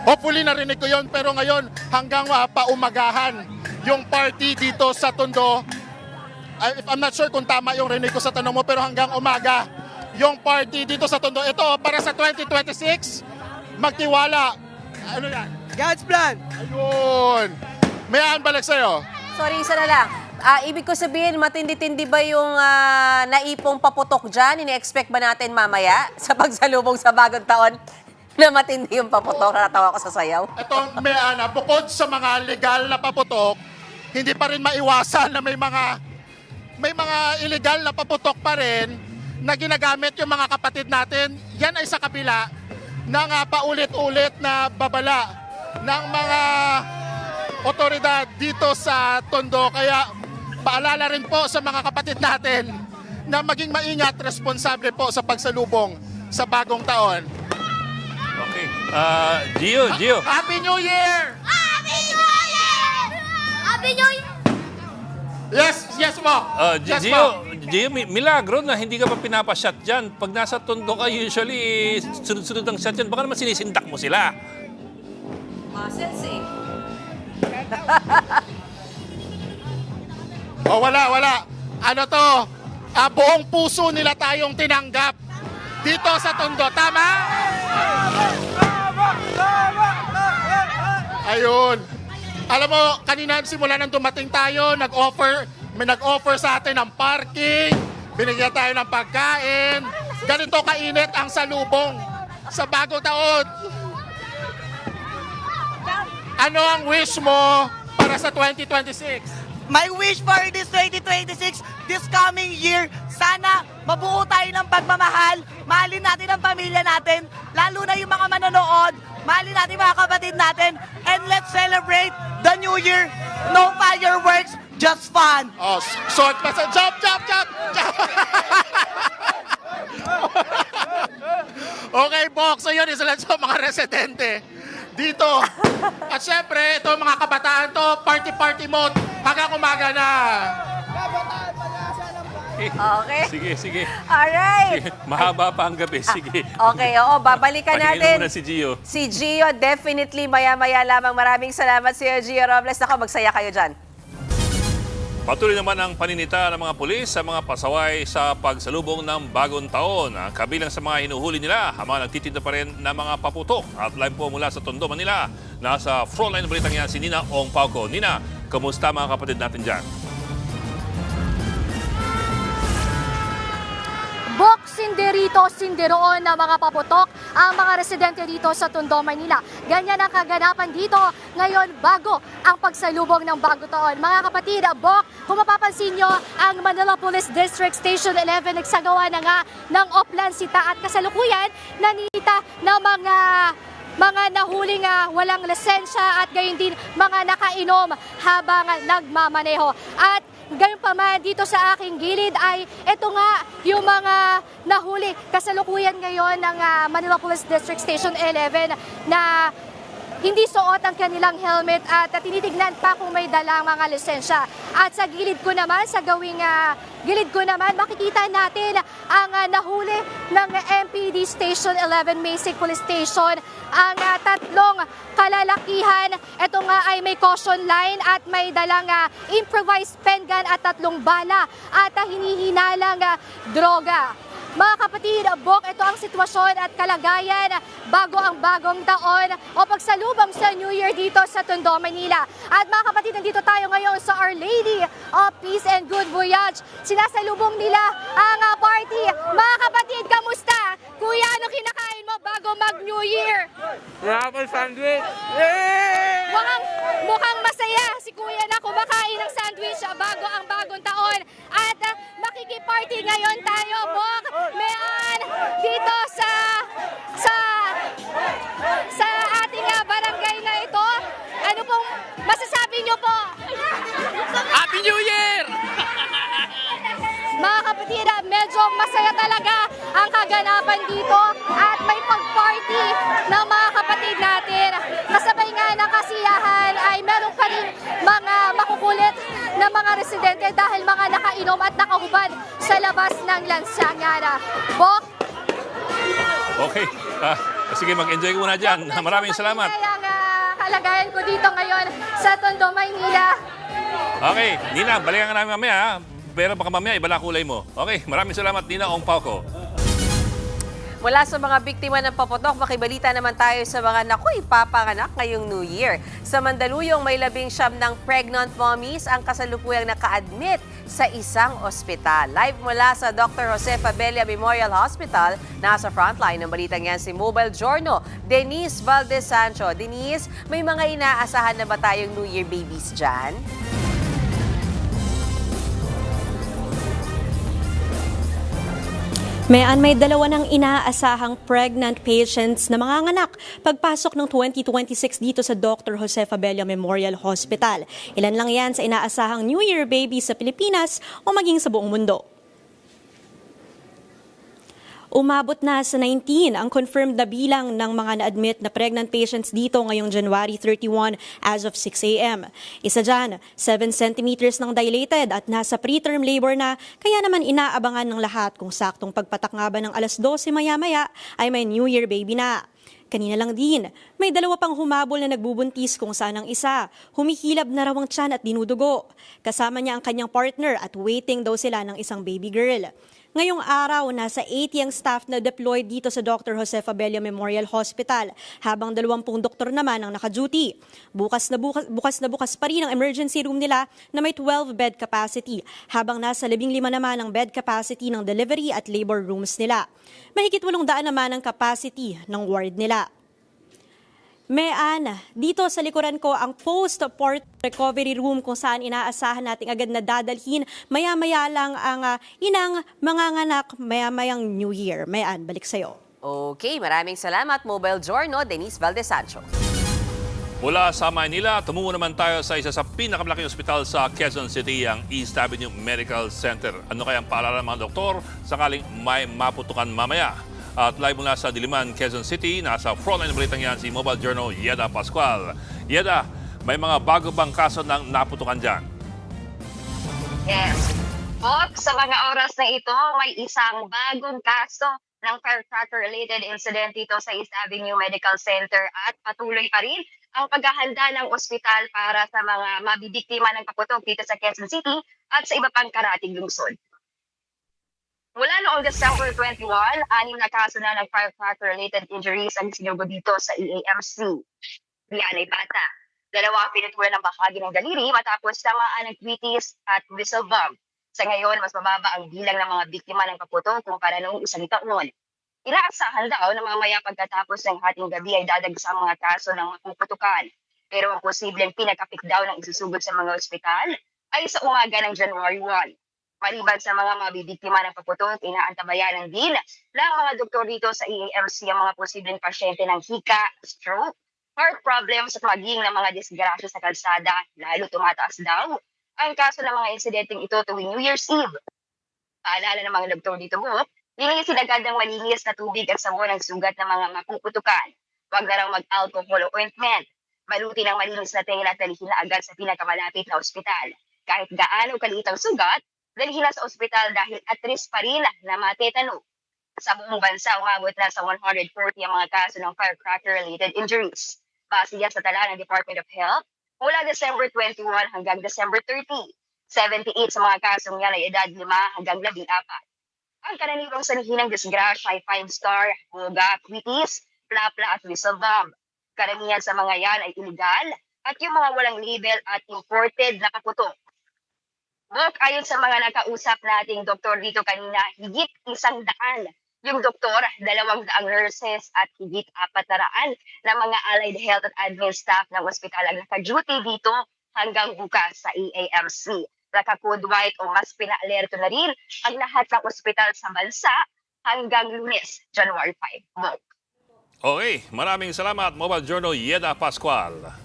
Hopefully narinig ko yon, pero ngayon hanggang paumagahan yung party dito sa Tondo. I'm not sure kung tama yung rinig ko sa tanong mo, pero hanggang umaga yung party dito sa Tondo. Ito para sa 2026, magtiwala. Ano yan? God's plan. Ayun. Mayan, balik sa'yo. Sorry, isa na lang. Ibig ko sabihin, matindi-tindi ba yung naipong paputok dyan? Ini-expect ba natin mamaya sa pagsalubong sa bagong taon? Na matindi yung paputok, natawa ko sa sayaw. Ito, Ana, bukod sa mga legal na paputok, hindi pa rin maiwasan na may mga illegal na paputok pa rin na ginagamit yung mga kapatid natin. Yan ay sa kabila ng paulit-ulit na babala ng mga otoridad dito sa Tondo. Kaya paalala rin po sa mga kapatid natin na maging maingat, responsable po sa pagsalubong sa bagong taon. Okay. Gio. Happy New Year! Happy New Year! Happy New Year! Yes po. Yes po. Gio, milagro na hindi ka pa pinapashot dyan. Pag nasa Tondo ka, usually sunod-sunod ang shot dyan. Baka naman sinisindak mo sila. Muscles eh. Wala. Ano to? Buong puso nila tayong tinanggap dito sa Tondo. Tama? Ayun. Alam mo, kanina simula nang dumating tayo, may nag-offer sa atin ng parking, binigyan tayo ng pagkain. Ganito kainit ang salubong sa bagong taon. Ano ang wish mo para sa 2026? My wish for this 2026, this coming year, sana mabuo tayo ng pagmamahal, mahalin natin ang pamilya natin, lalo na yung mga manonood, mahalin natin mga kapatid natin, and let's celebrate the New Year, no fireworks, just fun. Oh, short pa sa jump. Okay, Box. So yun, isa lang sa mga residente dito. At syempre, ito mga kabataan to, party mode hanggang umaga na. Okay. Sige. Alright. Mahaba pa ang gabi. Sige. Okay, oo, babalikan Patingin natin. muna si Gio. Si Gio, definitely maya-maya lamang. Maraming salamat sa iyo, Gio Robles. Ako, magsaya kayo dyan. Patuloy naman ang paninita ng mga pulis sa mga pasaway sa pagsalubong ng bagong taon. Kabilang sa mga hinuhuli nila, ang mga nagtitinda pa rin ng mga paputok. At live po mula sa Tondo, Manila. Nasa frontline ng balitang yan si Nina Ong Pauco. Nina, kamusta mga kapatid natin dyan? Sinderito, sinderoon na mga paputok ang mga residente dito sa Tondo, Manila. Ganyan ang kaganapan dito ngayon bago ang pagsalubong ng bagong taon. Mga kapatid, Bok, kung mapapansin nyo, ang Manila Police District Station 11 nagsagawa na nga ng Oplan Sita at kasalukuyan nanita ng mga nahuling walang lisensya at gayon din mga nakainom habang nagmamaneho. At gayon pa man dito sa aking gilid ay ito nga yung mga nahuli kasalukuyan ngayon ng Manila Police District Station 11 na hindi suot ang kanilang helmet at tinitignan pa kung may dalang mga lisensya. At sa gilid ko naman, sa gilid ko naman, makikita natin ang nahuli ng MPD Station 11 Basic Police Station. Ang tatlong kalalakihan, ito nga ay may caution line at may dalang improvised pen gun at 3 bala at hinihinalang droga. Mga kapatid, Bok, ito ang sitwasyon at kalagayan bago ang bagong taon o pagsalubong sa New Year dito sa Tondo, Manila. At mga kapatid, nandito tayo ngayon sa Our Lady of Peace and Good Voyage. Sinasalubong nila ang party. Mga kapatid, kamusta? Kuya, ano kinakain mo bago mag-New Year? Apple sandwich! Mukhang masaya si Kuya na kumakain ng sandwich bago ang bagong taon. At makikiparty ngayon tayo, Bok. Mayan dito sa ating barangay na ito. Ano pong masasabi nyo po? Happy New Year! Mga kapatid, medyo masaya talaga ang kaganapan dito at may pag-party ng mga kapatid natin. Kasabay nga ng kasiyahan ay meron pa rin mga makukulit na mga residente dahil mga nakainom at nakahubad sa labas ng lansangan. Bok? Okay. Sige, mag-enjoy ko muna dyan. Maraming salamat. Ang kalagayan ko dito ngayon sa Tondo, Maynila. Okay, Nina, balikan ka namin mamaya. Pero baka mamaya, iba na kulay mo. Okay, maraming salamat, Nina Ong Pauco. Mula sa mga biktima ng paputok, makibalita naman tayo sa mga ipapanganak ngayong New Year. Sa Mandaluyong, may 19 ng pregnant mommies ang kasalukuyang naka-admit sa isang ospital. Live mula sa Dr. Jose Fabella Memorial Hospital, nasa frontline ng balitang yan si Mobile Journal, Denise Valdez Sancho. Denise, may mga inaasahan na ba tayong New Year babies dyan? May dalawa ng inaasahang pregnant patients na manganganak pagpasok ng 2026 dito sa Dr. Jose Fabella Memorial Hospital. Ilan lang yan sa inaasahang New Year baby sa Pilipinas o maging sa buong mundo. Umabot na sa 19 ang confirmed na bilang ng mga na-admit na pregnant patients dito ngayong January 31 as of 6 a.m. Isa dyan, 7 centimeters ng dilated at nasa preterm labor na, kaya naman inaabangan ng lahat kung saktong pagpatak nga ba ng alas 12 maya-maya ay may New Year baby na. Kanina lang din, may dalawa pang humabol na nagbubuntis kung saan ang isa, humihilab na raw ang tiyan at dinudugo. Kasama niya ang kanyang partner at waiting daw sila ng isang baby girl. Ngayong araw, nasa 80 ang staff na deployed dito sa Dr. Jose Fabella Memorial Hospital, habang 20 doktor naman ang naka-duty. Bukas na bukas pa rin ang emergency room nila na may 12 bed capacity, habang nasa 15 naman ang bed capacity ng delivery at labor rooms nila. Mahigit 800 naman ang capacity ng ward nila. Mayan, dito sa likuran ko ang post-port recovery room kung saan inaasahan nating agad na dadalhin maya-maya lang ang inang manganganak maya-mayang New Year. Mayan, balik sa'yo. Okay, maraming salamat, Mobile Journal, Denise Valdez Sancho. Mula sa Maynila, tumungo naman tayo sa isa sa pinakamalaking ospital sa Quezon City, ang East Avenue Medical Center. Ano kaya ang paalala ng mga doktor sakaling may maputukan mamaya? At live mula sa Diliman, Quezon City, nasa frontline balitang yan si Mobile Journal Yeda Pascual. Yeda, may mga bago bang kaso ng naputukan dyan? Yes. At sa mga oras na ito, may isang bagong kaso ng firecracker-related incident dito sa East Avenue Medical Center at patuloy pa rin ang paghahanda ng ospital para sa mga mabibiktima ng paputok dito sa Quezon City at sa iba pang karatig lungsod. Mula noong December 21, 6 na kaso na ng firecracker-related injuries ang sinugo dito sa EAMC. Yan ay bata. 2 pinutulan ng bahagi ng daliri matapos tamaan ng kwitis at whistle bomb. Sa ngayon, mas mababa ang bilang ng mga biktima ng paputok kumpara noong 1 taon. Inaasahan daw na mamaya pagkatapos ng hating gabi ay dadagsa ang mga kaso ng mapuputukan. Pero ang posibleng pinakapik daw ng isusugod sa mga ospital ay sa umaga ng January 1. Maliban sa mga mabibiktima ng paputok, inaantabayanan din ng mga doktor dito sa EAMC ang mga posibleng pasyente ng hika, stroke, heart problems at maging ng mga disgrasya sa kalsada, lalo tumataas daw ang kaso ng mga insidenteng ito tuwing New Year's Eve. Paalala ng mga doktor dito mo, linisin agad ng malinis na tubig at sabon ang sugat ng mga mapuputukan. Huwag na raw mag-alcohol o ointment. Balutin ang malinis na tela at dalhin na agad sa pinakamalapit na ospital. Kahit gaano kaliit ang sugat, dalhin na sa ospital dahil at risk pa rin na matetano. Sa buong bansa, umabot na sa 140 ang mga kaso ng firecracker-related injuries. Base yan sa tala ng Department of Health, mula December 21 hanggang December 30, 78 sa mga kasong yan ay edad 5 hanggang 14. Ang karaniwang sanhi ng disgrasya ay 5-star, buga, kwitis, plapla at whistle bomb. Karamihan sa mga yan ay illegal at yung mga walang label at imported na kaputok. Bok, ayon sa mga nakausap nating doktor dito kanina, higit 100 yung doktor, 200 nurses at higit 400 na mga allied health at admin staff ng ospital ang naka-duty dito hanggang bukas sa EAMC. Naka-code white o mas pina-alerto na rin ang lahat ng ospital sa bansa hanggang Lunes, January 5. Bok. Okay, maraming salamat, Mobile Journal Yeda Pascual.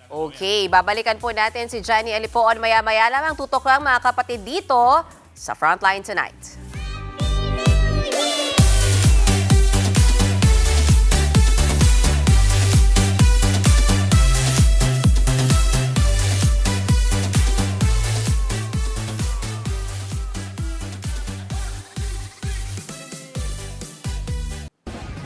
Okay, babalikan po natin si Johnny Alipoon maya-maya lamang. Tutok lang mga kapatid dito sa Frontline Tonight.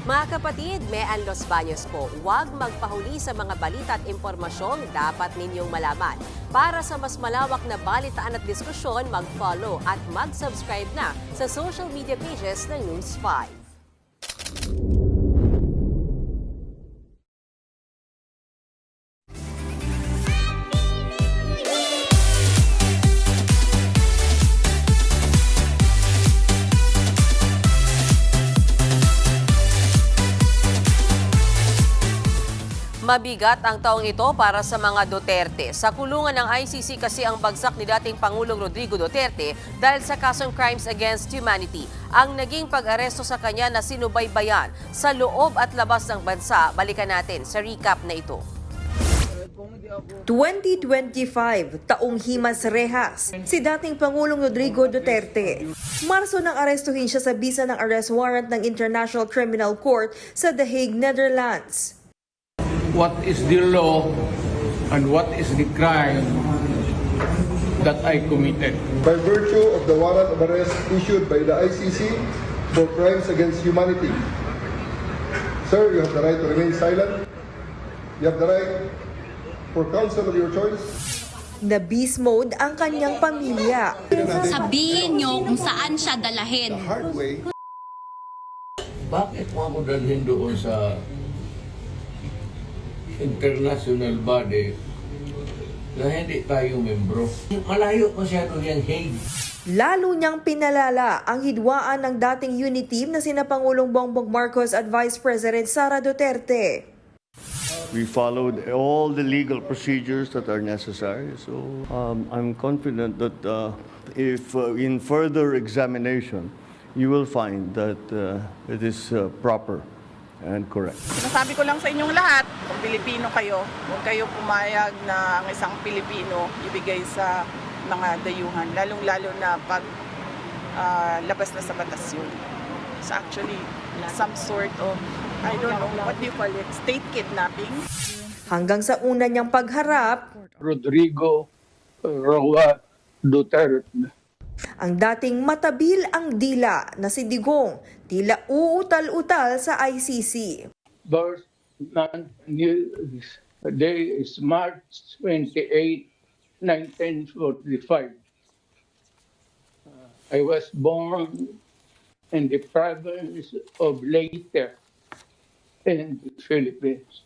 Mga kapatid, Mean Los Baños po, huwag magpahuli sa mga balita at impormasyong dapat ninyong malaman. Para sa mas malawak na balitaan at diskusyon, mag-follow at mag-subscribe na sa social media pages ng News 5. Mabigat ang taong ito para sa mga Duterte. Sa kulungan ng ICC kasi ang bagsak ni dating Pangulong Rodrigo Duterte dahil sa kasong Crimes Against Humanity. Ang naging pag-aresto sa kanya na sinubaybayan sa loob at labas ng bansa. Balikan natin sa recap na ito. 2025, taong himas rehas, si dating Pangulong Rodrigo Duterte. Marso nang arestuhin siya sa bisa ng arrest warrant ng International Criminal Court sa The Hague, Netherlands. What is the law and what is the crime that I committed? By virtue of the warrant of arrest issued by the ICC for crimes against humanity. Sir, you have the right to remain silent. You have the right for counsel of your choice. Na beast mode ang kanyang pamilya. Sabihin nyo kung saan siya dalahin. The hard way. Bakit mo ako dalhin doon sa international body na hindi tayo membro? Malayo masyado yung Hague. Lalo niyang pinalala ang hidwaan ng dating unit team na sina Pangulong Bongbong Marcos at Vice President Sara Duterte. We followed all the legal procedures that are necessary. So I'm confident that if in further examination, you will find that it is proper and correct. Sinasabi ko lang sa inyong lahat, kung Pilipino kayo, huwag kayo pumayag na ang isang Pilipino ibigay sa mga dayuhan, lalong-lalo na pag labas na sa batas yun. It's actually some sort of, I don't know, what do you call it, state kidnapping. Hanggang sa una niyang pagharap, Rodrigo Roa Duterte. ang dating matabil ang dila na si Digong tila uutal-utal sa ICC. Birth month news. The day is March 28, 1945. I was born in the province of Leyte in the Philippines.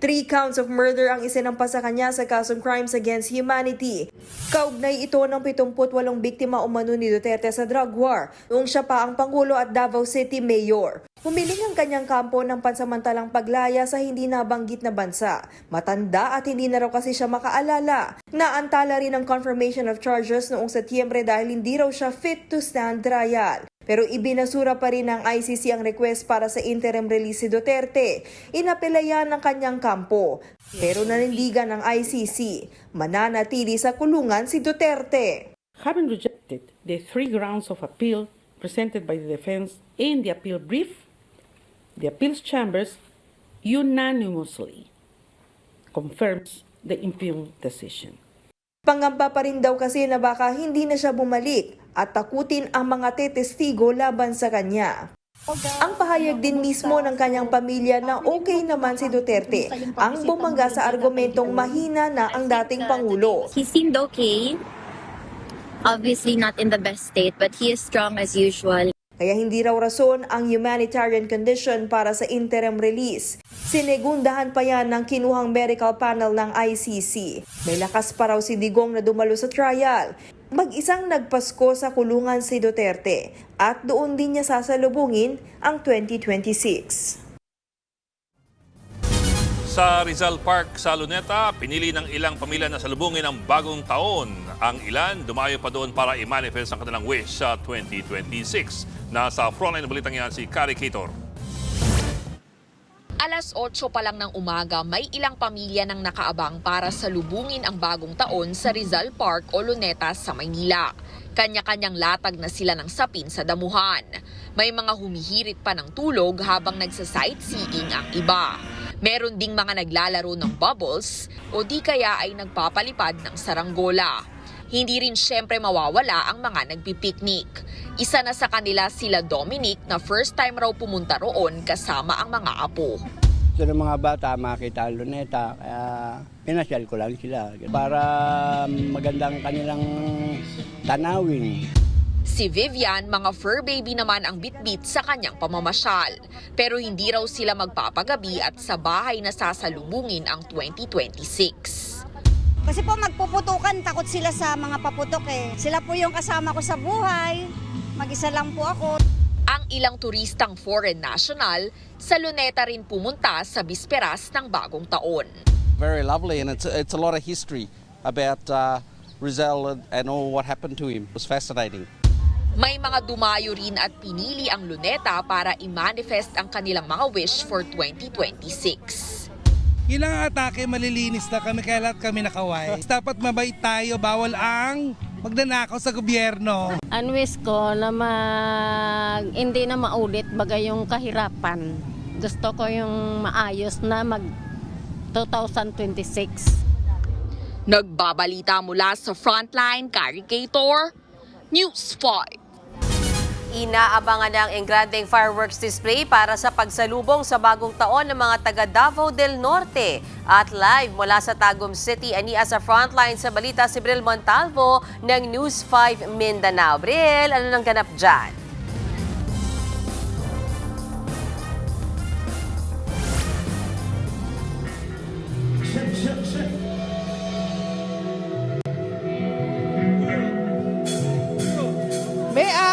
3 counts of murder ang isinampa sa kanya sa kasong crimes against humanity. Kaugnay ito ng 78 biktima umano ni Duterte sa drug war noong siya pa ang Pangulo at Davao City Mayor. Humiling ang kanyang kampo ng pansamantalang paglaya sa hindi nabanggit na bansa. Matanda at hindi na raw kasi siya makaalala. Naantala rin ang confirmation of charges noong Setyembre dahil hindi raw siya fit to stand trial. Pero ibinasura pa rin ng ICC ang request para sa interim release si Duterte. Inapelayan ng kanyang kampo. Pero nanindigan ng ICC, mananatili sa kulungan si Duterte. Having rejected the 3 grounds of appeal presented by the defense in the appeal brief, the appeals chambers unanimously confirms the impugned decision. Pangamba pa rin daw kasi na baka hindi na siya bumalik at takutin ang mga tetestigo laban sa kanya. Ang pahayag din mismo ng kanyang pamilya na okay naman si Duterte ang bumangga sa argumentong mahina na ang dating Pangulo. He seemed okay. Obviously not in the best state, but he is strong as usual. Kaya hindi raw rason ang humanitarian condition para sa interim release. Sinegundahan pa yan ng kinuhang medical panel ng ICC. May lakas pa raw si Digong na dumalo sa trial. Mag-isang nagpasko sa kulungan si Duterte at doon din niya sasalubungin ang 2026. Sa Rizal Park sa Luneta, pinili ng ilang pamilya na salubungin ang bagong taon. Ang ilan, dumayo pa doon para i-manifest ang kanilang wish sa 2026. Nasa frontline na balitang yan si Kari Kitor. Alas 8 pa lang ng umaga, may ilang pamilya nang nakaabang para salubungin ang bagong taon sa Rizal Park o Luneta sa Maynila. Kanya-kanyang latag na sila ng sapin sa damuhan. May mga humihirit pa ng tulog habang nagsa-sightseeing ang iba. Meron ding mga naglalaro ng bubbles o di kaya ay nagpapalipad ng saranggola. Hindi rin syempre mawawala ang mga nagpipiknik. Isa na sa kanila sila Dominic na first time raw pumunta roon kasama ang mga apo. Gusto ng mga bata makita ang Luneta, kaya pinasyal ko lang sila para magandang kanilang tanawin. Si Vivian, mga fur baby naman ang bitbit sa kanyang pamamasyal. Pero hindi raw sila magpapagabi at sa bahay na sasalubungin ang 2026. Kasi po magpuputukan, takot sila sa mga paputok eh. Sila po yung kasama ko sa buhay, mag-isa lang po ako. Ang ilang turistang foreign national sa Luneta rin pumunta sa bisperas ng bagong taon. Very lovely and it's a lot of history about Rizal and all what happened to him. It was fascinating. May mga dumayo rin at pinili ang Luneta para i-manifest ang kanilang mga wish for 2026. Ilang atake, malilinis na kami, kaya lahat kami nakaway. Dapat mabait tayo, bawal ang magnanakaw sa gobyerno. Ang wish ko na hindi na maulit bagay yung kahirapan. Gusto ko yung maayos na mag 2026. Nagbabalita mula sa Frontline, Kari Kitor, News 5. Inaabangan ng engrandeng fireworks display para sa pagsalubong sa bagong taon ng mga taga Davao del Norte. At live mula sa Tagum City, ania sa frontline sa balita si Bril Montalvo ng News 5 Mindanao. Bril, ano nang ganap dyan?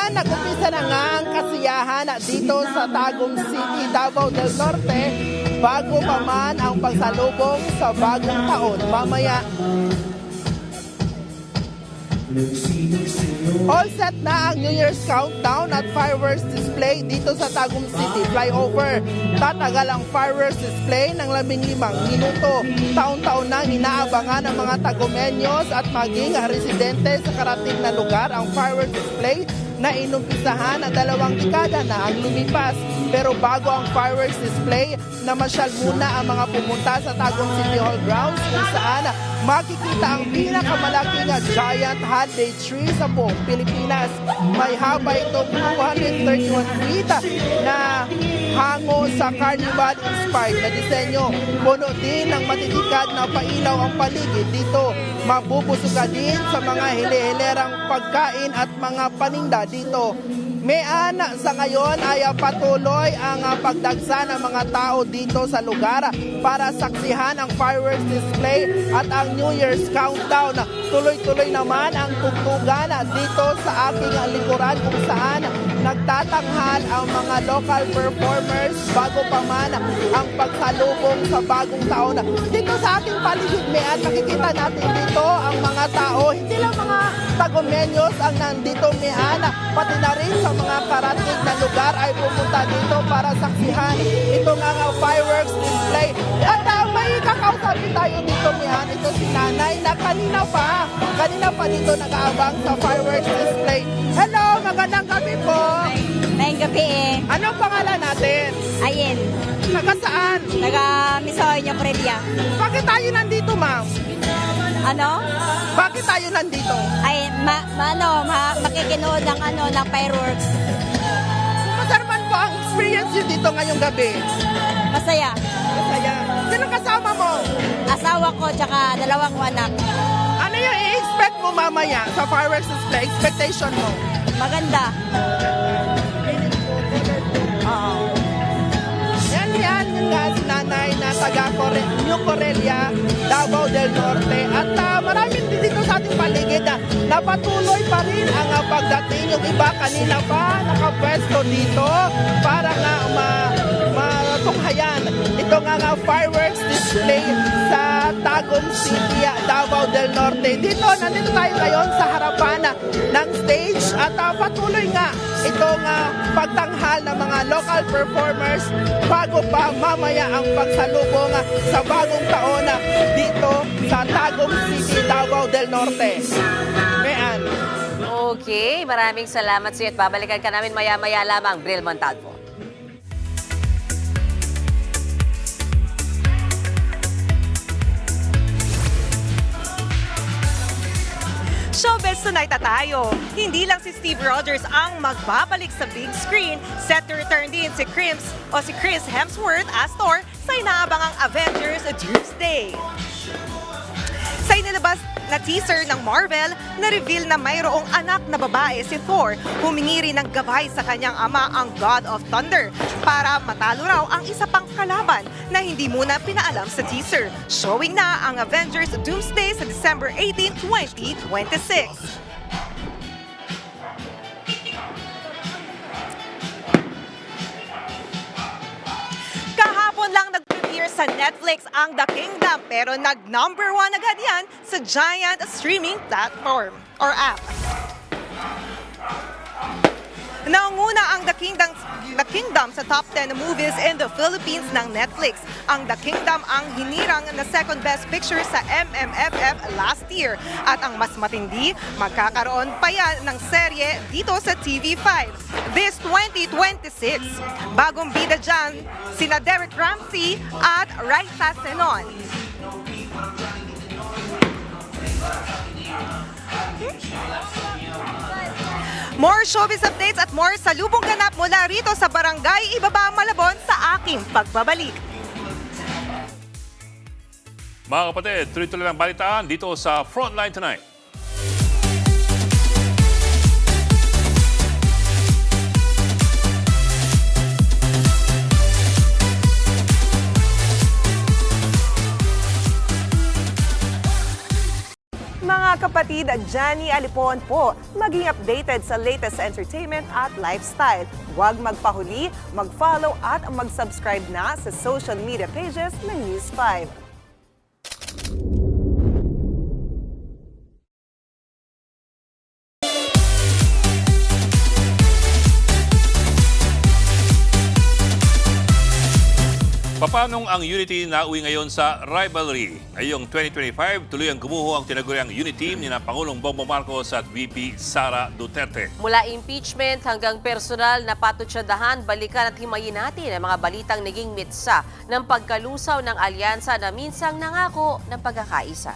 Nag-umpisa na nga ang kasiyahan dito sa Tagum City, Davao del Norte bago pa man ang pagsalubong sa bagong taon mamaya. All set na ang New Year's countdown at fireworks display dito sa Tagum City flyover. Tatagal ang fireworks display ng 15 minuto. Taon-taon nang inaabangan ng mga Tagumenyos at maging residente sa karating na lugar ang fireworks display na inumpisahan ang 2 dekada na ang lumipas. Pero bago ang fireworks display, namasyal muna ang mga pumunta sa Tagum City Hall grounds kung saan makikita ang pinakamalaking giant holiday tree sa buong Pilipinas. May haba itong 231 feet na hango sa carnival-inspired na disenyo. Puno din ng matitikat na pailaw ang paligid dito. Mabubusuga din sa mga hili-hilerang pagkain at mga paninda dito. Sa ngayon ay patuloy ang pagdagsa ng mga tao dito sa lugar para saksihan ang fireworks display at ang New Year's countdown. Tuloy-tuloy naman ang tugtugan dito sa aking likuran kung saan nagtatanghal ang mga local performers bago pa man ang pagsalubong sa bagong taon. Dito sa aking paligid, nakikita natin dito ang mga tao, hindi lang mga Tagumenyos ang nandito, pati na rin sa mga karating na lugar ay pumunta dito para saksihan itong fireworks display. At may kakausapin tayo dito, ito si Nanay na kanina pa dito nag-aabang sa fireworks display. Hello, magandang gabi po. Ngayong gabi Anong pangalan natin? Ayin. Taga saan? Taga Misoño, Predia. Bakit tayo nandito, ma'am? Ano? Bakit tayo nandito? Ay, makikinood ng ng fireworks. Masarman po ang experience nyo dito ngayong gabi. Masaya. Masaya. Sinong kasama mo? Asawa ko, tsaka 2 ko anak. Ano yung i-expect mo mamaya sa fireworks display? Expectation mo? Maganda. Oo. Yan nga si Nanay na taga New Corelia, Davao del Norte. At marami din dito sa ating paligid na patuloy pa rin ang pagdating. Yung iba kanina pa nakapwesto dito para nga matunghayan ito nga fireworks display sa Tagum City, Davao del Norte. Nandito tayo ngayon sa harapan ng stage at patuloy nga itong pagtanghal ng mga local performers bago pa mamaya ang pagsalubong sa bagong taon dito sa Tagum City, Davao del Norte. Okay, maraming salamat sa iyo at babalikan ka namin maya-maya lamang, Bril Montalvo. Showbiz tonight na tayo. Hindi lang si Steve Rogers ang magbabalik sa big screen. Set to return din si Chris Hemsworth as Thor sa inaabangang Avengers Doomsday. Sa inilabas na teaser ng Marvel, na-reveal na mayroong anak na babae si Thor. Humingi rin ng gabay sa kanyang ama, ang God of Thunder, para matalo raw ang isa pang kalaban na hindi muna pinaalam sa teaser. Showing na ang Avengers Doomsday sa December 18, 2026. Kahapon lang nag-premiere sa Netflix ang The Kingdom, pero nag-number 1 agad yan sa giant streaming platform or app. Naunguna ang The Kingdom sa top 10 movies in the Philippines ng Netflix. Ang The Kingdom ang hinirang na second best picture sa MMFF last year. At ang mas matindi, magkakaroon pa yan ng serye dito sa TV5 this 2026. Bagong bida dyan, sina Derek Ramsey at Raisa Senon. More showbiz updates at more salubong ganap mula rito sa Barangay Ibaba, Malabon sa aking pagbabalik. Mga kapatid, tuloy-tuloy lang balitaan dito sa Frontline Tonight. Mga kapatid, Johnny Alipon po, maging updated sa latest entertainment at lifestyle. Huwag magpahuli, mag-follow at mag-subscribe na sa social media pages ng News 5. Papanong ang Unity nauwi ngayon sa rivalry? Ngayong 2025, tuloy ang gumuho ang tinaguriang Unity ni na Pangulong Bongbong Marcos at VP Sara Duterte. Mula impeachment hanggang personal na patutsadahan, balikan at himayin natin ang mga balitang naging mitsa ng pagkalusaw ng alyansa na minsang nangako ng pagkakaisa.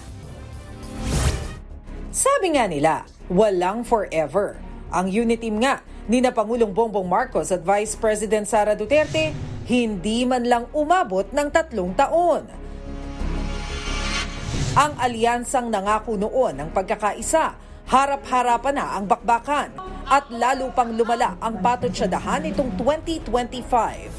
Sabi nga nila, walang forever. Ang Unity nga ni na Pangulong Bongbong Marcos at Vice President Sara Duterte hindi man lang umabot ng 3 taon. Ang alyansang nangako noon ng pagkakaisa, harap-harapan na ang bakbakan at lalo pang lumala ang patutsadahan nitong 2025.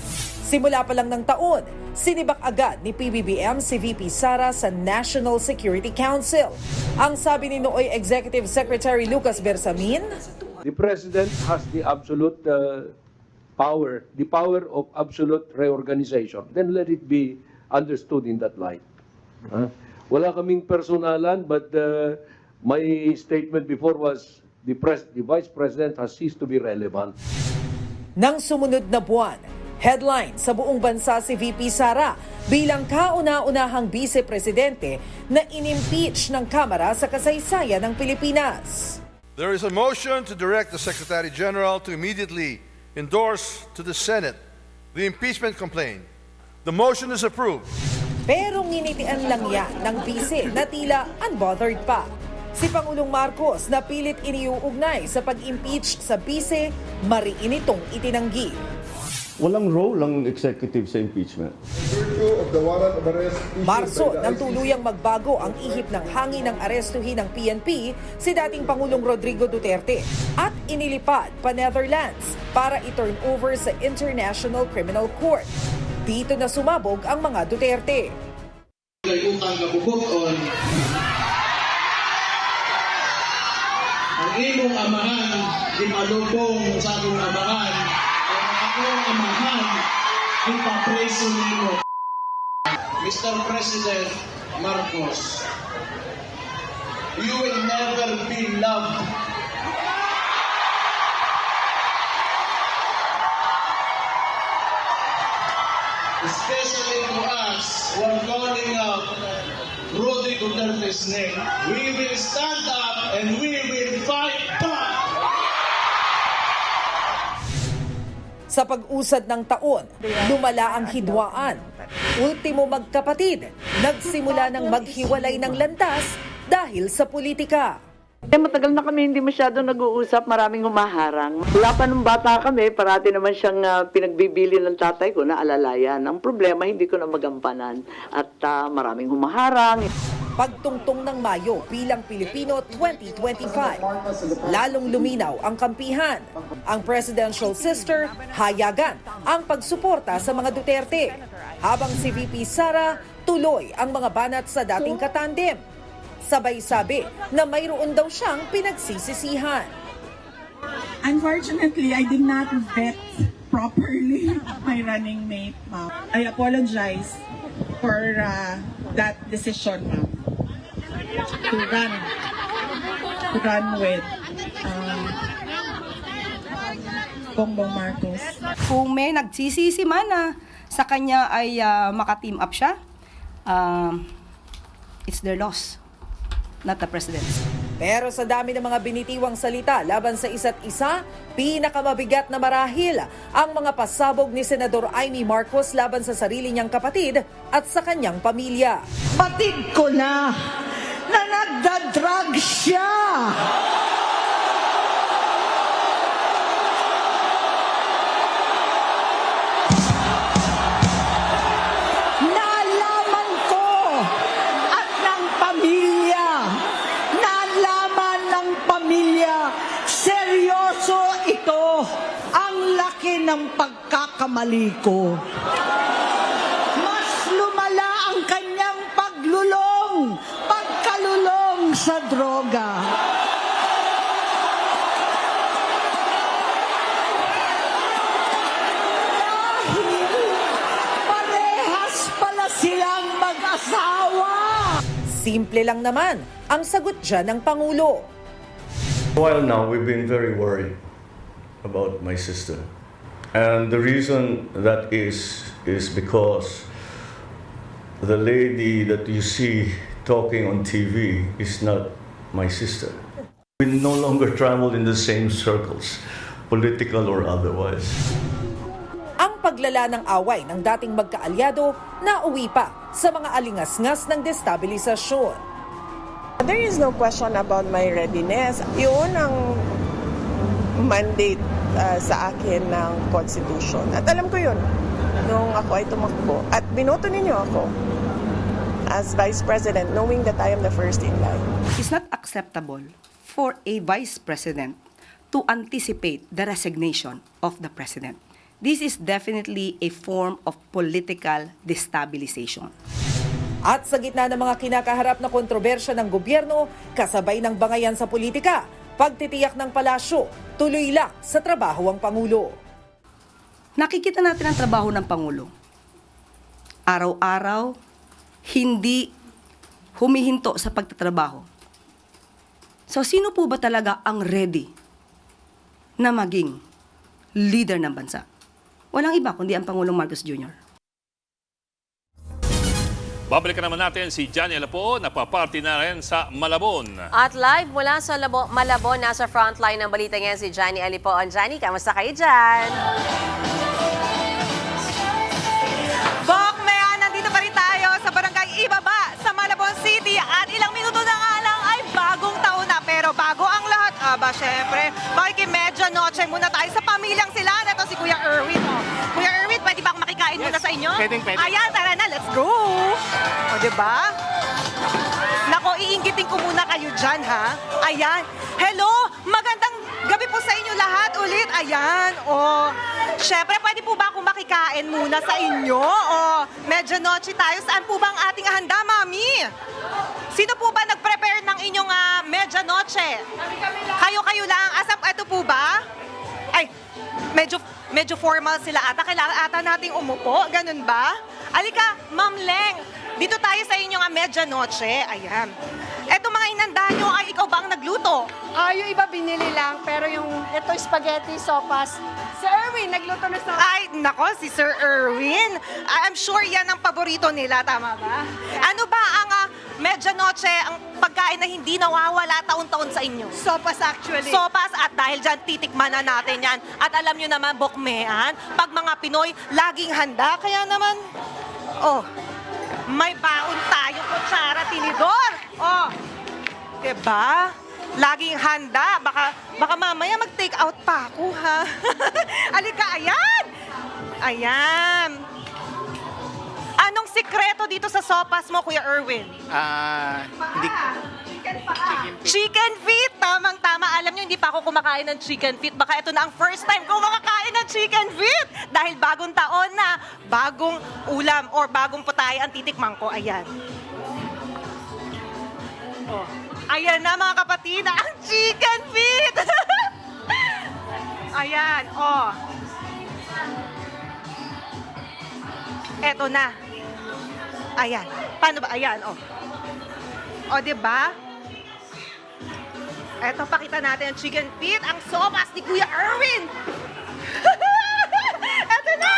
Simula pa lang ng taon, sinibak agad ni PBBM si VP Sara sa National Security Council. Ang sabi ni Nooy Executive Secretary Lucas Bersamin, The President has the absolute power, the power of absolute reorganization. Then let it be understood in that light. Wala kaming personalan, but my statement before was the Vice President has ceased to be relevant. Nang sumunod na buwan, headline sa buong bansa si VP Sara bilang kauna-unahang Vice Presidente na inimpeach ng Kamara sa kasaysayan ng Pilipinas. There is a motion to direct the Secretary General to immediately endorse to the Senate the impeachment complaint. The motion is approved. Pero nginitian lang yan ng Vice na tila unbothered pa. Si Pangulong Marcos na pilit iniuugnay sa pag-impeach sa Vice, mariin itong itinanggi. Walang role ang executive sa impeachment. Marso, nang tuluyang magbago ang ihip ng hangin ng arestuhin ng PNP si dating Pangulong Rodrigo Duterte at inilipad pa Netherlands para i-turn over sa International Criminal Court. Dito na sumabog ang mga Duterte. Utang kabubuton, ang imong amahan, di malubong sa akong amahan, ang amahan, ipapreso nimo. Mr. President Marcos, you will never be loved. Especially to us who are calling out Rudy Duterte's name. We will stand up and we will fight back. Sa pag-usad ng taon, lumala ang hidwaan. Ultimo magkapatid, nagsimula ng maghiwalay ng landas dahil sa politika. Matagal na kami hindi masyado nag-uusap, maraming humaharang. Wala pa nung bata kami, parati naman siyang pinagbibili ng tatay ko na alalayan. Ang problema, hindi ko na magampanan at maraming humaharang. Pagtungtong ng Mayo bilang Pilipino 2025, lalong luminaw ang kampihan. Ang presidential sister hayagan ang pagsuporta sa mga Duterte, habang si VP Sara tuloy ang mga banat sa dating katandem. Sabay sabi na mayroon daw siyang pinagsisisihan. Unfortunately, I did not vet properly my running mate, ma'am. I apologize for that decision, ma'am. To run with Bongbong Marcos. Kung may nagsisisi man sa kanya ay maka-team up siya, it's their loss, not the president's. Pero sa dami ng mga binitiwang salita laban sa isa't isa, pinakamabigat na marahil ang mga pasabog ni Senador Amy Marcos laban sa sarili niyang kapatid at sa kanyang pamilya. Patid ko na nagda-drug siya! ng pagkakamali ko. Mas lumala ang kanyang pagkalulong sa droga. Parehas pala silang mag-asawa. Simple lang naman ang sagot dyan ng Pangulo. While now, we've been very worried about my sister. And the reason that is because the lady that you see talking on TV is not my sister. We no longer travel in the same circles, political or otherwise. Ang paglala ng away ng dating magkaalyado nauwi pa sa mga alingas-ngas ng destabilisasyon. There is no question about my readiness. Yun ang mandate sa akin ng Constitution. At alam ko yun nung ako ay tumakbo. At binoto ninyo ako as Vice President knowing that I am the first in line. It's not acceptable for a Vice President to anticipate the resignation of the President. This is definitely a form of political destabilization. At sa gitna ng mga kinakaharap na kontrobersya ng gobyerno, kasabay ng bangayan sa politika, pagtitiyak ng palasyo, tuloy lang sa trabaho ang Pangulo. Nakikita natin ang trabaho ng Pangulo. Araw-araw, hindi humihinto sa pagtatrabaho. So sino po ba talaga ang ready na maging leader ng bansa? Walang iba kundi ang Pangulong Marcos Jr. Babalikan naman natin si Johnny Alapo, napaparty na rin sa Malabon. At live mula sa Malabon, nasa frontline ng balita ngayon si Johnny Alipoon. Johnny, kamusta kayo dyan? Bok, Mea, nandito pa rin tayo sa Barangay Ibaba sa Malabon City at ilang minuto na nga lang ay bagong taon na. Pero bago ang lahat, syempre, makikimedya noche muna tayo sa pamilyang sila. Ito si Kuya Erwin. Kuya Erwin, pwede ba akong makikain muna sa inyo? Pwede. Ayan, tara na, let's go! O, diba? Nako, iinggitin ko muna kayo dyan, ha? Ayan. Hello, magandang gabi po sa inyo lahat ulit. Ayan, syempre, pwede po ba akong makikain muna sa inyo? Medyo noche tayo. Saan po ba ang ating handa, Mami? Sino po ba nag-prepare ng inyong medyo noche? Kayo lang. Ito po ba? Ay, medyo formal sila ata. Kailangan ata nating umupo. Ganun ba? Alika, Ma'am Leng. Dito tayo sa inyong medyo noche. Ayan. Eto mga inanda nyo, ay ikaw ba ang nagluto? Yung iba binili lang, pero ito spaghetti, sopas. Si Erwin, nagluto na sa... Ay, nako, si Sir Erwin. I'm sure yan ang paborito nila, tama ba? Ano ba ang medianoche, ang pagkain na hindi nawawala taon-taon sa inyo? Sopas actually. Sopas, at dahil dyan, titikman na natin yan. At alam nyo naman, Bokmean, pag mga Pinoy, laging handa. Kaya naman, may baon tayong kutsara, tinidor. Diba? Laging handa. Baka mamaya mag-take out pa ako, ha? Alika, ayan! Ayan. Anong sikreto dito sa sopas mo, Kuya Erwin? Chicken feet. Tamang-tama. Alam nyo, hindi pa ako kumakain ng chicken feet. Baka ito na ang first time ko makakain ng chicken feet. Dahil bagong taon na, bagong ulam or bagong putay ang titikman ko. Ayan. Ayan na mga kapatid, ang chicken feet! Ayan, Eto na. Ayan. Paano ba? Ayan, diba? Eto, pakita natin ang chicken feet, ang sopas ni Kuya Erwin! Eto na!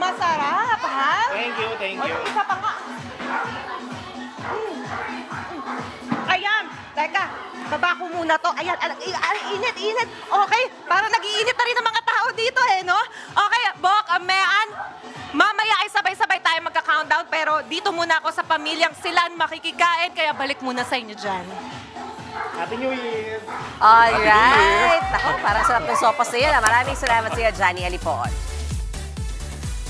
Masarap, ha? Thank you. Isa pa nga. Ayan, teka, baba ko muna to. Ayan, init. Okay, para nag-iinit na rin ang mga tao dito, no? Okay, Bok, Mean, mamaya ay sabay-sabay tayo magka-countdown, pero dito muna ako sa pamilyang Silan makikikain, kaya balik muna sa inyo dyan. Happy New Year! Alright. Ako, parang sarap ng sopas na yun. Maraming salamat sa iyo, Johnny Alipon.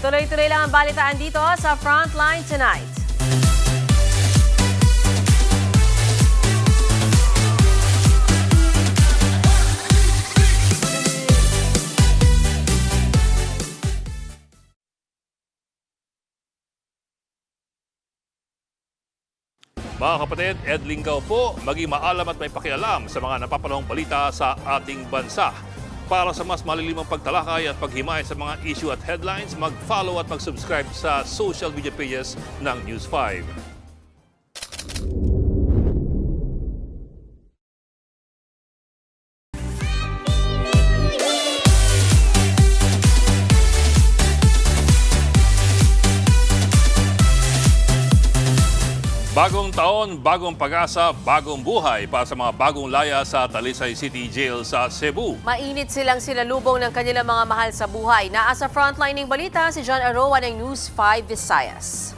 Tuloy-tuloy lang ang balitaan dito sa Frontline Tonight. Mga kapatid, Ed Lingaw po, maging maalam at may pakialam sa mga napapanahong balita sa ating bansa. Para sa mas malilimang pagtalakay at paghimay sa mga issue at headlines, mag-follow at mag-subscribe sa social media pages ng News 5. Bagong taon, bagong pag-asa, bagong buhay para sa mga bagong laya sa Talisay City Jail sa Cebu. Mainit silang sinalubong ng kanilang mga mahal sa buhay. Naasa frontline ng balita si John Aroa ng News 5 Visayas.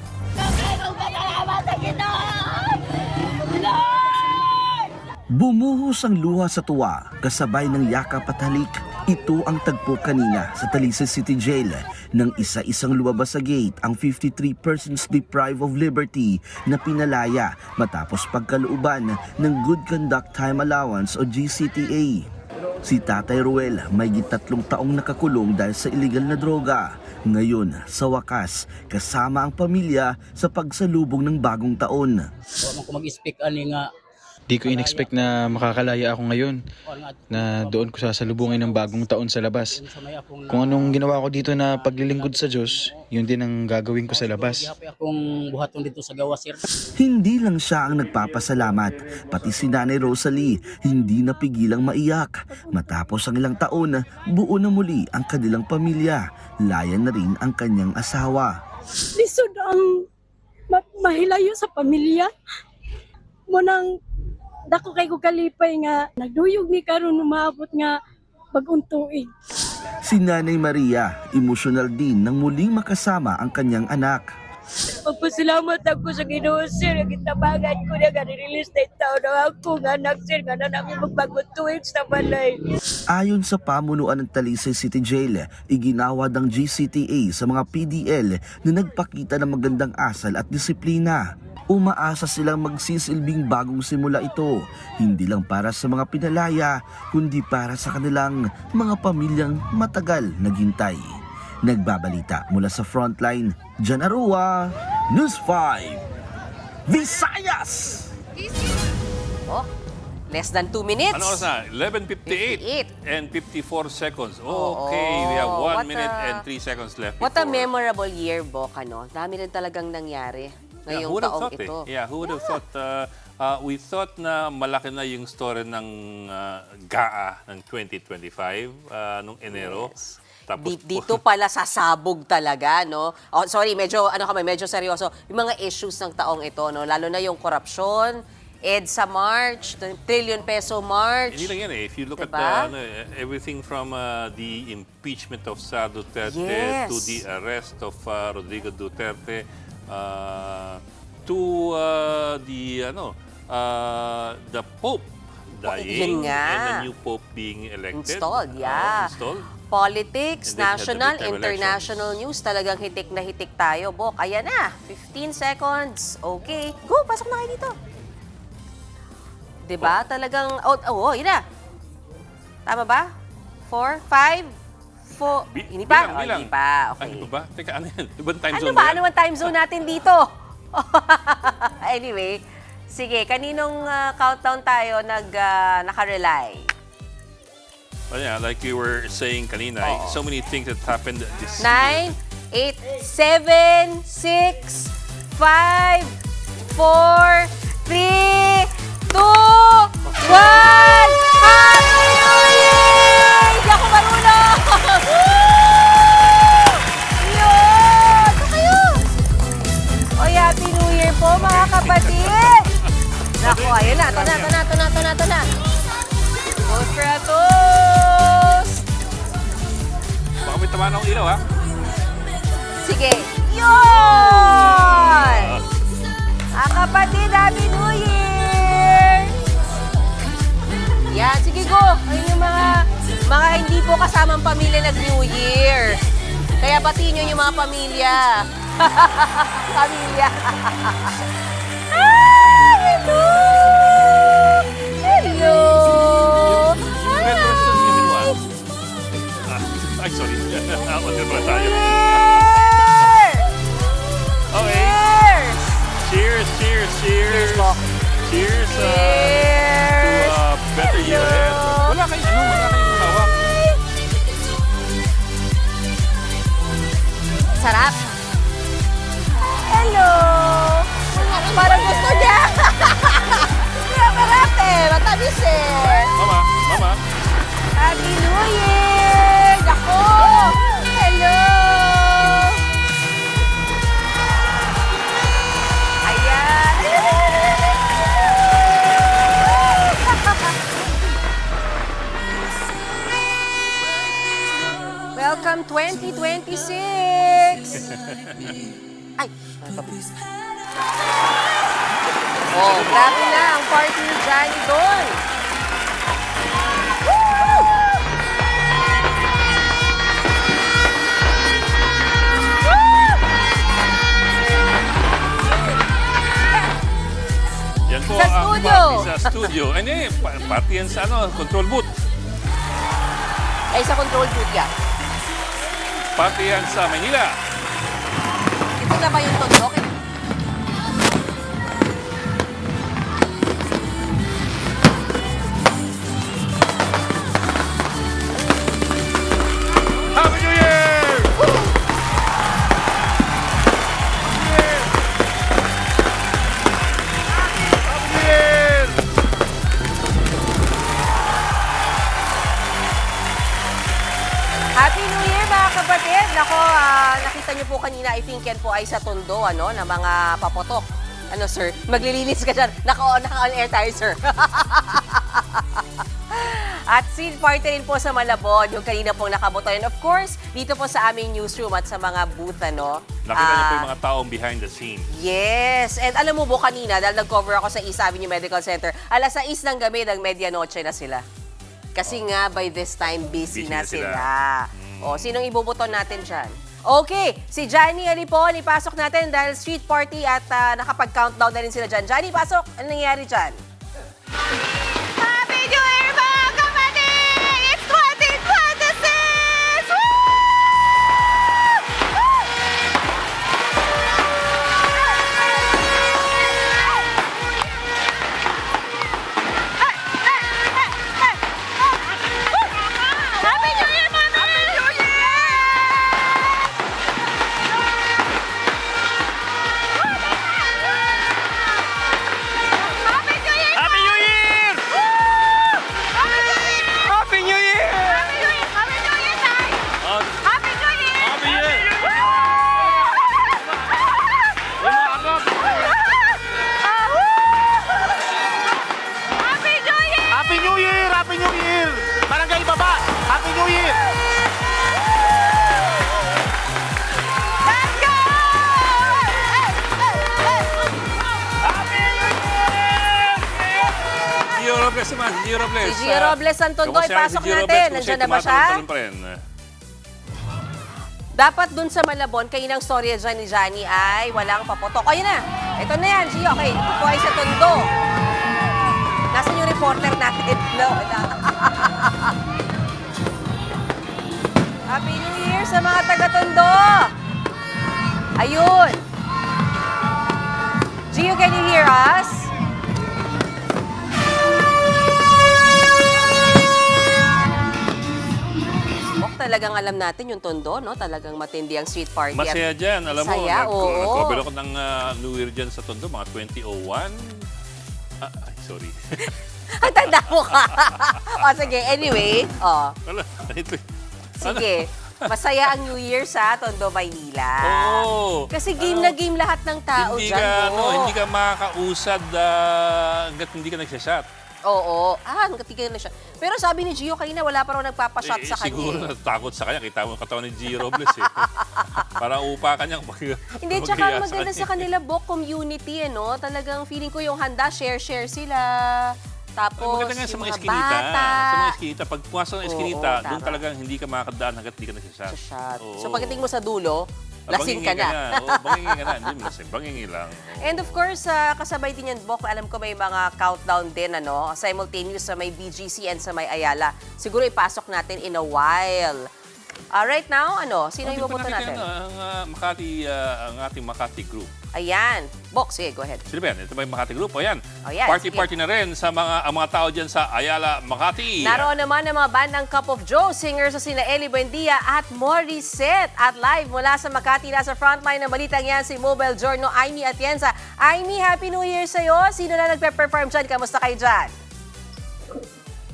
Bumuhos ang luha sa tuwa, kasabay ng yakap at halik. Ito ang tagpo kanina sa Talisay City Jail nang isa-isang lumabas sa gate ang 53 persons deprived of liberty na pinalaya matapos pagkalooban ng Good Conduct Time Allowance o GCTA. Si Tatay Ruel may 3 taong nakakulong dahil sa illegal na droga. Ngayon, sa wakas, kasama ang pamilya sa pagsalubong ng bagong taon. Kung mag-speak ani nga Di ko in-expect na makakalaya ako ngayon, na doon ko sasalubungin ng bagong taon sa labas. Kung anong ginawa ko dito na paglilingkod sa Diyos, yun din ang gagawin ko sa labas. akong buhaton dito sa gawa, sir. Hindi lang siya ang nagpapasalamat, pati si Nanay Rosalie hindi napigilang maiyak. Matapos ang ilang taon, buo na muli ang kanilang pamilya. Layan na rin ang kanyang asawa. Lisod ang mahilayo sa pamilya. Munang dako kay ko kalipay nga nagduyog ni karon umaabot nga bagong tuig. Si Nanay Maria, emosyonal din nang muling makasama ang kanyang anak. Magpasalamat ako sa Ginoo, sir. Gitabangan ko na ga-release na itaw na ako nga anak, sir. Nga na namin magbagong tuig sa balay. Ayon sa pamunuan ng Talisay City Jail, iginawad ang GCTA sa mga PDL na nagpakita ng magandang asal at disiplina. Umaasa silang magsisilbing bagong simula ito, hindi lang para sa mga pinalaya, kundi para sa kanilang mga pamilyang matagal naghintay. Nagbabalita mula sa Frontline, John Aroa, News 5, Visayas! Oh, less than 2 minutes. Ano oras na? 11:58 and 54 seconds. Okay, we have 1 minute and 3 seconds left. What a memorable year, Bok, ano? Dami rin talagang nangyari ngayong taong ito. Yeah, who would have thought? We thought na malaki na yung story ng GAA ng 2025 nung Enero. Yes. Tapos Dito pala sasabog talaga, no? Oh, sorry, medyo seryoso. Yung mga issues ng taong ito, no? Lalo na yung korupsyon, EDSA March, trillion peso March. Hindi lang yan eh. If you look diba? at everything from the impeachment of Sara Duterte Yes. to the arrest of Rodrigo Duterte to the Pope dying Yun nga. and the new Pope being elected. Installed, yeah. Installed. Politics, And then had the national, midterm international news. Talagang hitik na hitik tayo, Bok. Ayan na, 15 seconds. Okay. Go, pasok na kayo dito. Diba? Talagang, yun na. Tama ba? 4, 5, 4. Hindi pa? bilang. Hindi pa. Okay. Ano ba? Teka, ano yan? Ibang time Ano zone ba? yan? Ano ang time zone natin dito? Anyway, sige, kaninong countdown tayo nakarely? Well, yeah, like you were saying kanina, so many things that happened this 9, 8, 7, 6, 5, 4, 3, 2, 1! Happy New Year! Hindi ako marunong! Yun! Ito kayo! Oy, Happy New Year po, mga kapatid! Naku, ayun na. Ito na. Good for a toast! Baka may tama ng ilaw, ha? Sige. Yun! Kapatid, Happy New Year! Yan, sige go. Ayun yung mga hindi po kasamang pamilya nag-New Year. Kaya batiin nyo yung mga pamilya. Pamilya. Ah, hello! Hello! Red Restaurant yung ginawa. Ay, sorry. Order pala tayo. Okay. Cheers! Cheers! Cheers! Cheers! To a better year ahead. Wala kayong hawak. Sarap. Hello! Parang gusto niya. Sarap eh. Matamis eh. Mama. Happy New Year! Ako! Hello! Ayan! Welcome 2026! Ay! Oh, grabe na ang party ni Johnny doon! Yan po Sa ang studio. party sa studio. Ano eh, party yan sa control booth. Ay, sa control booth yan. Party yan sa Manila. Ito na ba yung tundok? Happy New Year! Happy New Year! Happy New Year mga kapatid! Nako, nakita niyo po kanina, I think yan po ay sa Tondo, na mga papotok. Ano sir, maglilinis ka dyan. Naka-on air tayo sir. At scene party rin po sa Malabon, yung kanina pong nakaboto. And of course, dito po sa aming newsroom at sa mga booth, Nakita niyo po yung mga taong behind the scene. Yes! And alam mo po kanina, dahil nag-cover ako sa East Avenue Medical Center, alas 6 ng gabi, ng medianoche na sila. Kasi nga, by this time, busy na sila. O, sinong ibubuton natin dyan? Okay, si Johnny Alipon, ipasok natin dahil street party at nakapag-countdown na rin sila dyan. Johnny, pasok! Ano nangyayari dyan? Happy New Year mga kapatid! It's 2026! Woo! Happy New Year, Mami! Happy New Year! Happy New Year! Happy New Year! Happy New Year! Happy New Year! Happy New Year, Tay! Happy New Year! Happy Year! Happy New Year! Happy New Year! Happy New Year! Barangay Baba! Happy New Year! Let's go! Gio Robles naman, Gio Robles. Si Gio Robles ang Tondo, Kamusta ipasok si Gio natin. Robles? Kung Nandiyan siya na ba siya? tumatalon-talon pa rin. Dapat dun sa Malabon, kainang storya dyan ni Johnny ay walang paputok. Ayun na! Ito na yan, Gio. Okay, ito po ay sa Tondo. Nasaan yung reporter natin? No, wala. Happy New Year sa mga taga-Tondo! Ayun! Gio, can you hear us? Talagang alam natin yung Tondo, no? Talagang matindi ang street party. Masaya dyan. Alam mo, Saya, oo. nag-cover ako ng New Year dyan sa Tondo, mga 2001. Ay, sorry. Ang tanda mo ka. O, sige. Anyway, Wala. Ito. sige. Masaya ang New Year sa Tondo, Maynila. Oo. Kasi game na game lahat ng tao Hindi dyan, ka, no? hindi ka makakausad hanggat hindi ka nagsashot. Oo. Hanggat hindi ka na siya. Pero sabi ni Gio kanina, wala pa raw nagpapashot sa kanya. Siguro natakot sa kanya. Kita mo ang katawan ni Gio Robles eh. Para upa ka niyang Hindi, tsaka maganda sa kanila, Bok community, no? Talagang feeling ko yung handa, share sila. Tapos, maganda nga sa yung mga mga eskinita. bata. Sa mga eskinita. Pag pumasok ng Oo, eskinita, doon tama. talagang hindi ka makakadaan hanggat hindi ka nagsashot. Shot. Oo. So pagdating mo sa dulo, lasing ka na. Oo, bangingi ka na. Hindi mo lasing. Bangingi lang. Oo. And of course, kasabay din yan, Bok, alam ko may mga countdown din, simultaneous sa may BGC and sa may Ayala. Siguro ipasok natin in a while. Right now, sino yung pupunta natin? Ang ating Makati group. Ayan. Bok, sige, go ahead. Sino ba yan? Ito ba yung Makati group? O yan. O yan, Party-party na rin sa ang mga tao dyan sa Ayala, Makati. Naroon naman ang mga bandang Cup of Joe, singers sa sina Eli Buendia at Morissette. At live mula sa Makati, nasa frontline ng balitang yan si Mobile Journal, Aimee Atienza. Aimee, Happy New Year sa'yo. Sino na nagpe-perform dyan? Kamusta kayo dyan?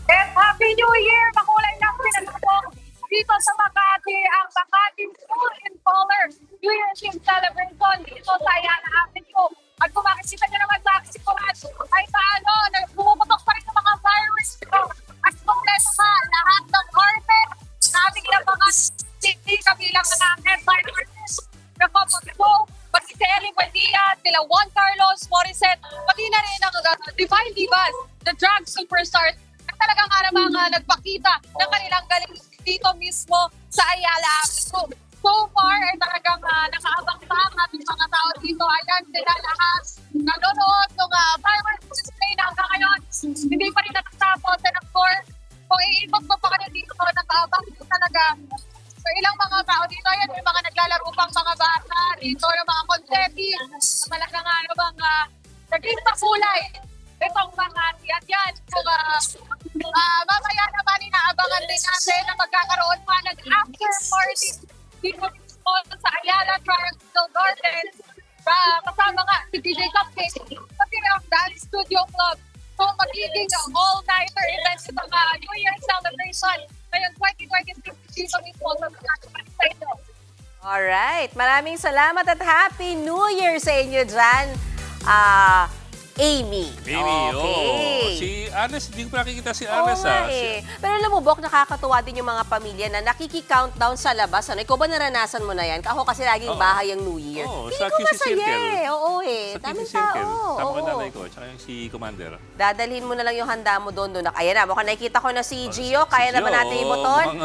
Yes, Happy New Year! Makulay ng pinagpapok dito sa Makati, ang Makati Full in Color New Year's Eve Celebration dito sa Ayala Avenue. At kung makikita nyo naman sa aksikuran, ay paano, bumubutok pa rin ng mga fireworks dito. At kompleto ka, lahat ng carpet, natin ng mga city, kabilang ng headline artists, na Cup of Joe, pati si Eli Buendia, sila Juan Carlos, Morissette, pati na rin ang Divine Divas, the drag superstars, na talagang mga nagpakita ng kanilang galing dito mismo sa Ayala Avenue. So far, ay talagang nakaabang pa ang ating mga tao dito. Ayan, sila lahat nanonood ng fireworks display na hanggang ngayon. Hindi pa rin natatapos. And of course, kung iibog mo pa kayo dito, nakaabang talaga. So ilang mga tao dito, ayan, may mga naglalaro pang mga bata. Dito yung mga confetti. Talagang naging pakulay. Itong mga yan. So, mamaya naman inaabangan din natin na magkakaroon pa ng after party dito sa Ayala Triangle Gardens. Kasama nga si DJ Cupcake, pati ang Dance Studio Club. So, magiging all-nighter event sa mga New Year celebration ngayon 2026 dito mismo sa ito. Alright. Maraming salamat at Happy New Year sa inyo dyan. Aimee. Okay. Si Ernest, hindi ko pa nakikita si Oo Ernest. nga eh. Pero alam mo, Bok, nakakatuwa din yung mga pamilya na nakiki-countdown sa labas. Ikaw ba naranasan mo na yan? Ako kasi laging bahay ang New Year. Oo, Hindi sa ko QC masaya Circle. eh. Oo eh. Sa Daming QC Circle. tao. Tama ko Oo. nanay ko, tsaka yung si Commander. Dadalhin mo na lang yung handa mo doon. Ayan na, mukhang nakikita ko na si Gio. Kaya naman natin ibuton.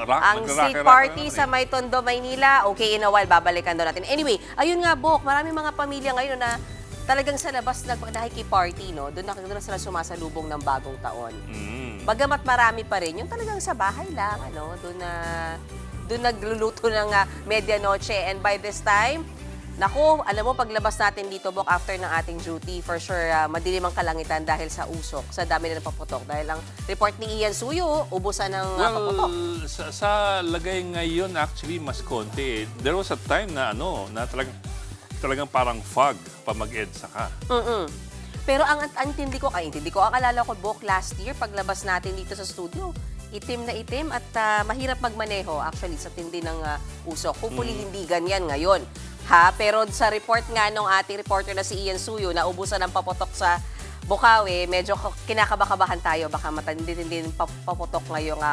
Ang street party sa May Tondo, Maynila. Okay, in a while, babalikan daw natin. Anyway, ayun nga, Bok, maraming mga pamilya ngayon na talagang sa labas nakiki-party, no? Doon na sila sumasalubong ng bagong taon. Bagamat marami pa rin, yung talagang sa bahay lang, doon nagluluto ng medianoche. And by this time, naku, alam mo, paglabas natin dito, Bok, after ng ating duty, for sure, madilim ang kalangitan dahil sa usok, sa dami na napaputok. Dahil ang report ni Ian Suyo, ubusan ng paputok. Sa lagay ngayon, actually, mas konti. There was a time na talagang parang fog pa mag-EDSA ka. Pero ang intindi ko, ang alala ko, Bok, last year, paglabas natin dito sa studio, itim na itim at mahirap magmaneho actually sa tindi ng usok. Hopefully, hindi ganyan ngayon. Pero sa report nga nung ating reporter na si Ian Suyo, na ubusan ng paputok sa Bukawi, medyo kinakabakabahan tayo. Baka matindi-tindi paputok ngayong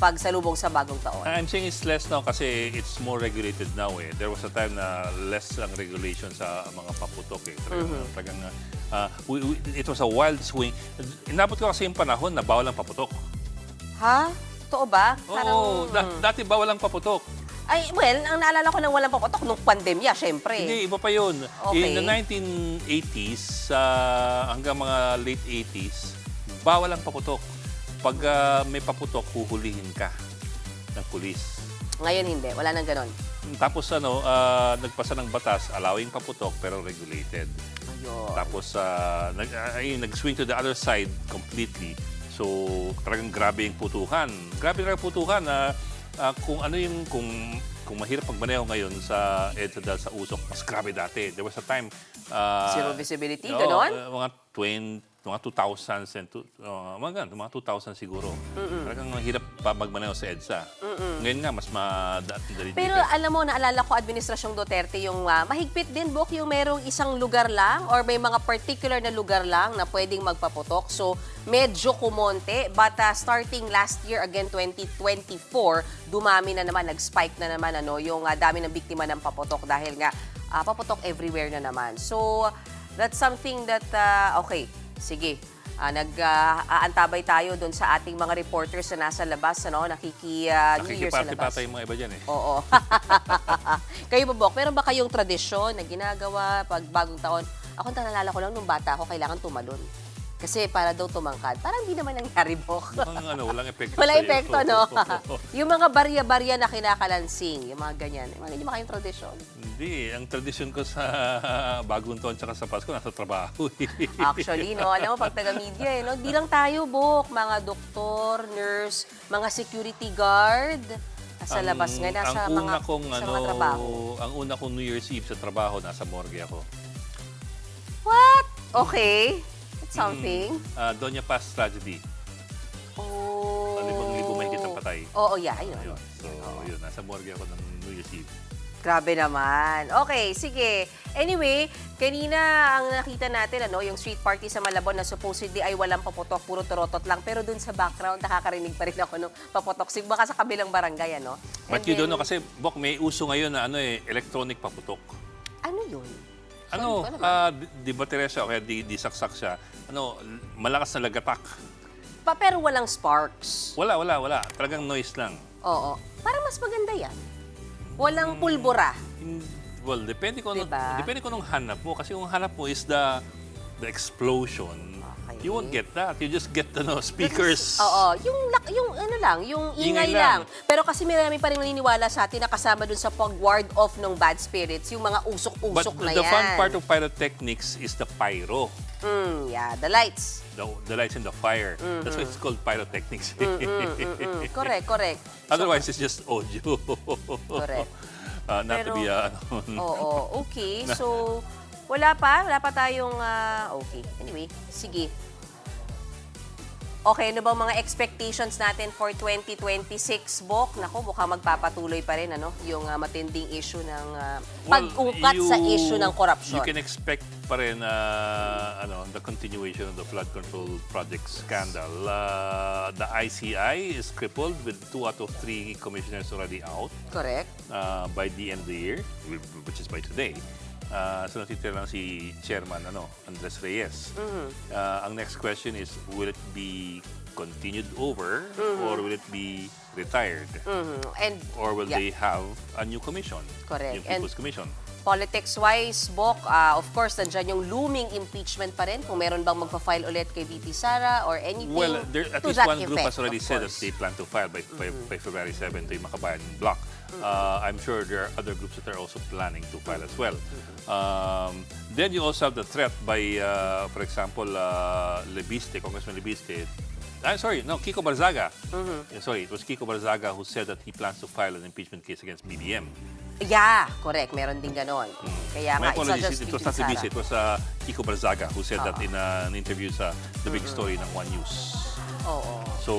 pagsalubong sa bagong taon. I'm saying it's less now kasi it's more regulated now eh. There was a time na less ang regulation sa mga paputok eh. It was a wild swing. Inabot ko kasi yung panahon na bawal ang paputok. Totoo ba? Oo, dati bawal ang paputok. Ay, well, ang naalala ko nang walang paputok nung pandemya, syempre. Hindi, iba pa yun. Okay. In the 1980s hanggang mga late 80s, bawal ang paputok. Pag may paputok, huhulihin ka ng pulis. Ngayon hindi, wala nang ganon. Tapos nagpasa ng batas, allowing paputok pero regulated. Ayun. Tapos nag-swing to the other side completely. So talagang grabe yung putukan. Grabe na yung putukan na kung mahirap magmaneho ngayon sa EDSA dahil sa usok, mas grabe dati. There was a time... Zero visibility, ganon? Mga 2000s and mga 2000 siguro. Talagang hirap pa magmaneho sa EDSA. Ngayon nga, mas madali. Pero alam mo, naalala ko, Administrasyong Duterte, yung mahigpit din, Bok, yung merong isang lugar lang or may mga particular na lugar lang na pwedeng magpaputok. So, medyo kumonte. But starting last year, again, 2024, dumami na naman, nag-spike na naman yung dami ng biktima ng paputok dahil nga paputok everywhere na naman. So, that's something that, okay, sige. Nag-aantabay tayo doon sa ating mga reporters na nasa labas, ano, New Year sa labas. Nakikipati-patay yung mga iba dyan eh. Oo. Kayo ba, Bok? Meron ba kayong tradisyon na ginagawa pag bagong taon? Ako, naalala ko lang nung bata ako, kailangan tumalon. Kasi para daw tumangkad. Parang hindi naman nangyari, Bok. Walang epekto Walang sa'yo. epekto, no? Yung mga barya-barya na kinakalansing, yung mga ganyan. Hindi ba kayong tradisyon? Hindi. Ang tradisyon ko sa bagong taon tsaka sa Pasko, nasa trabaho. Actually, no? Alam mo, pag taga-media, no? Di lang tayo, Bok. Mga doktor, nurse, mga security guard. Sa labas nga, nasa mga trabaho. Ang una kong New Year's Eve sa trabaho, nasa morgue ako. What? Okay. It's something. Doña Paz tragedy. Oh. 5,000 mahigit ang patay. Oo, yeah, yun. So, yun. Nasa morgue ako ng New Year's Eve. Grabe naman. Okay, sige. Anyway, kanina ang nakita natin, ano, yung street party sa Malabon na supposedly ay walang paputok, puro turotot lang. Pero dun sa background, nakakarinig pa rin ako ng paputok. Baka sa kabilang barangay, ano? But you don't know, kasi, Bok, may uso ngayon na electronic paputok. Ano yun? Di baterya siya o kaya di saksak siya. Malakas na lagatak. Pero walang sparks. Wala. Talagang noise lang. Oo. Parang mas maganda yan. Walang pulbura. Well, depende kung anong hanap mo. Kasi kung hanap mo is the explosion, you won't get that. You just get speakers. Oo. Yung ingay lang. Pero kasi marami pa rin naniniwala sa atin na kasama dun sa pag-ward off ng bad spirits, yung mga usok-usok na yan. But the fun part of pyrotechnics is the pyro. Yeah, the lights. The lights and the fire. That's why it's called pyrotechnics. Correct. Otherwise, it's just audio. Correct. Not to be Oo, okay. So, wala pa tayong, okay. Anyway, sige. Okay, ano bang mga expectations natin for 2026, Bok? Naku, mukhang magpapatuloy pa rin, ano? Yung matinding issue ng pag-ungkat sa issue ng korupsyon. You can expect pa rin the continuation of the flood control project scandal. The ICI is crippled with 2 out of 3 commissioners already out. Correct. By the end of the year, which is by today. So natitira lang si Chairman Andres Reyes. Ang next question is, will it be continued over or will it be retired? Or will they have a new commission? Correct. Yung People's Commission. Politics-wise, Bok, of course, nandiyan yung looming impeachment pa rin. Kung meron bang magpa-file ulit kay VP Sara or anything Well, at to least that one group effect, has already of said that course. they plan to file by February 7 to yung Makabayan block. I'm sure there are other groups that are also planning to file as well. Then you also have the threat by, for example, Lebiste, Congressman Lebiste. Kiko Barzaga. Sorry, it was Kiko Barzaga who said that he plans to file an impeachment case against BBM. Yeah, correct. Meron din ganon. Kaya nga, My apologies, it it was not Lebiste, it was Kiko Barzaga who said that in an interview sa The Big Story ng One News. Oo. So,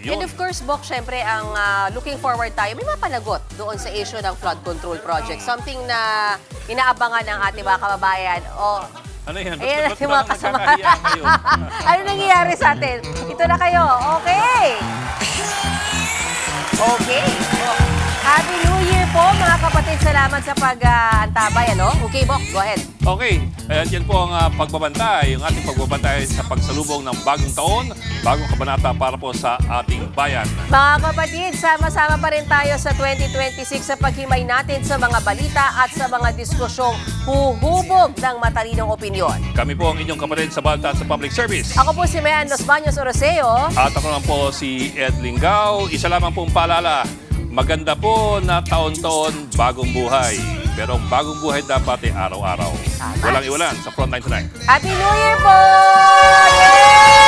yun. And of course, Bok, syempre, ang looking forward tayo, may mapanagot doon sa issue ng flood control project. Something na inaabangan ng ating mga kababayan. Ano yan? Ayan, Ba't yung parang mga kasama. nagkakahiya ngayon? Ano nangyayari sa atin? Ito na kayo. Okay. Okay. Happy New Year po, mga kapatid. Salamat sa pag-antabay. Okay, Bok, go ahead. Okay, yan po ang pagbabantay, yung ating pagbabantay sa pagsalubong ng bagong taon, bagong kabanata para po sa ating bayan. Mga kapatid, sama-sama pa rin tayo sa 2026 sa paghimay natin sa mga balita at sa mga diskusyong huhubog ng matalinong opinyon. Kami po ang inyong kapatid sa Balita sa Public Service. Ako po si Mayan Los Baños Oroseo. At ako naman po si Ed Lingao. Isa lamang pong paalala, maganda po na taon-taon bagong buhay. Pero ang bagong buhay dapat ay araw-araw. Walang iwalan sa Frontline Tonight. Happy New Year po! Yay!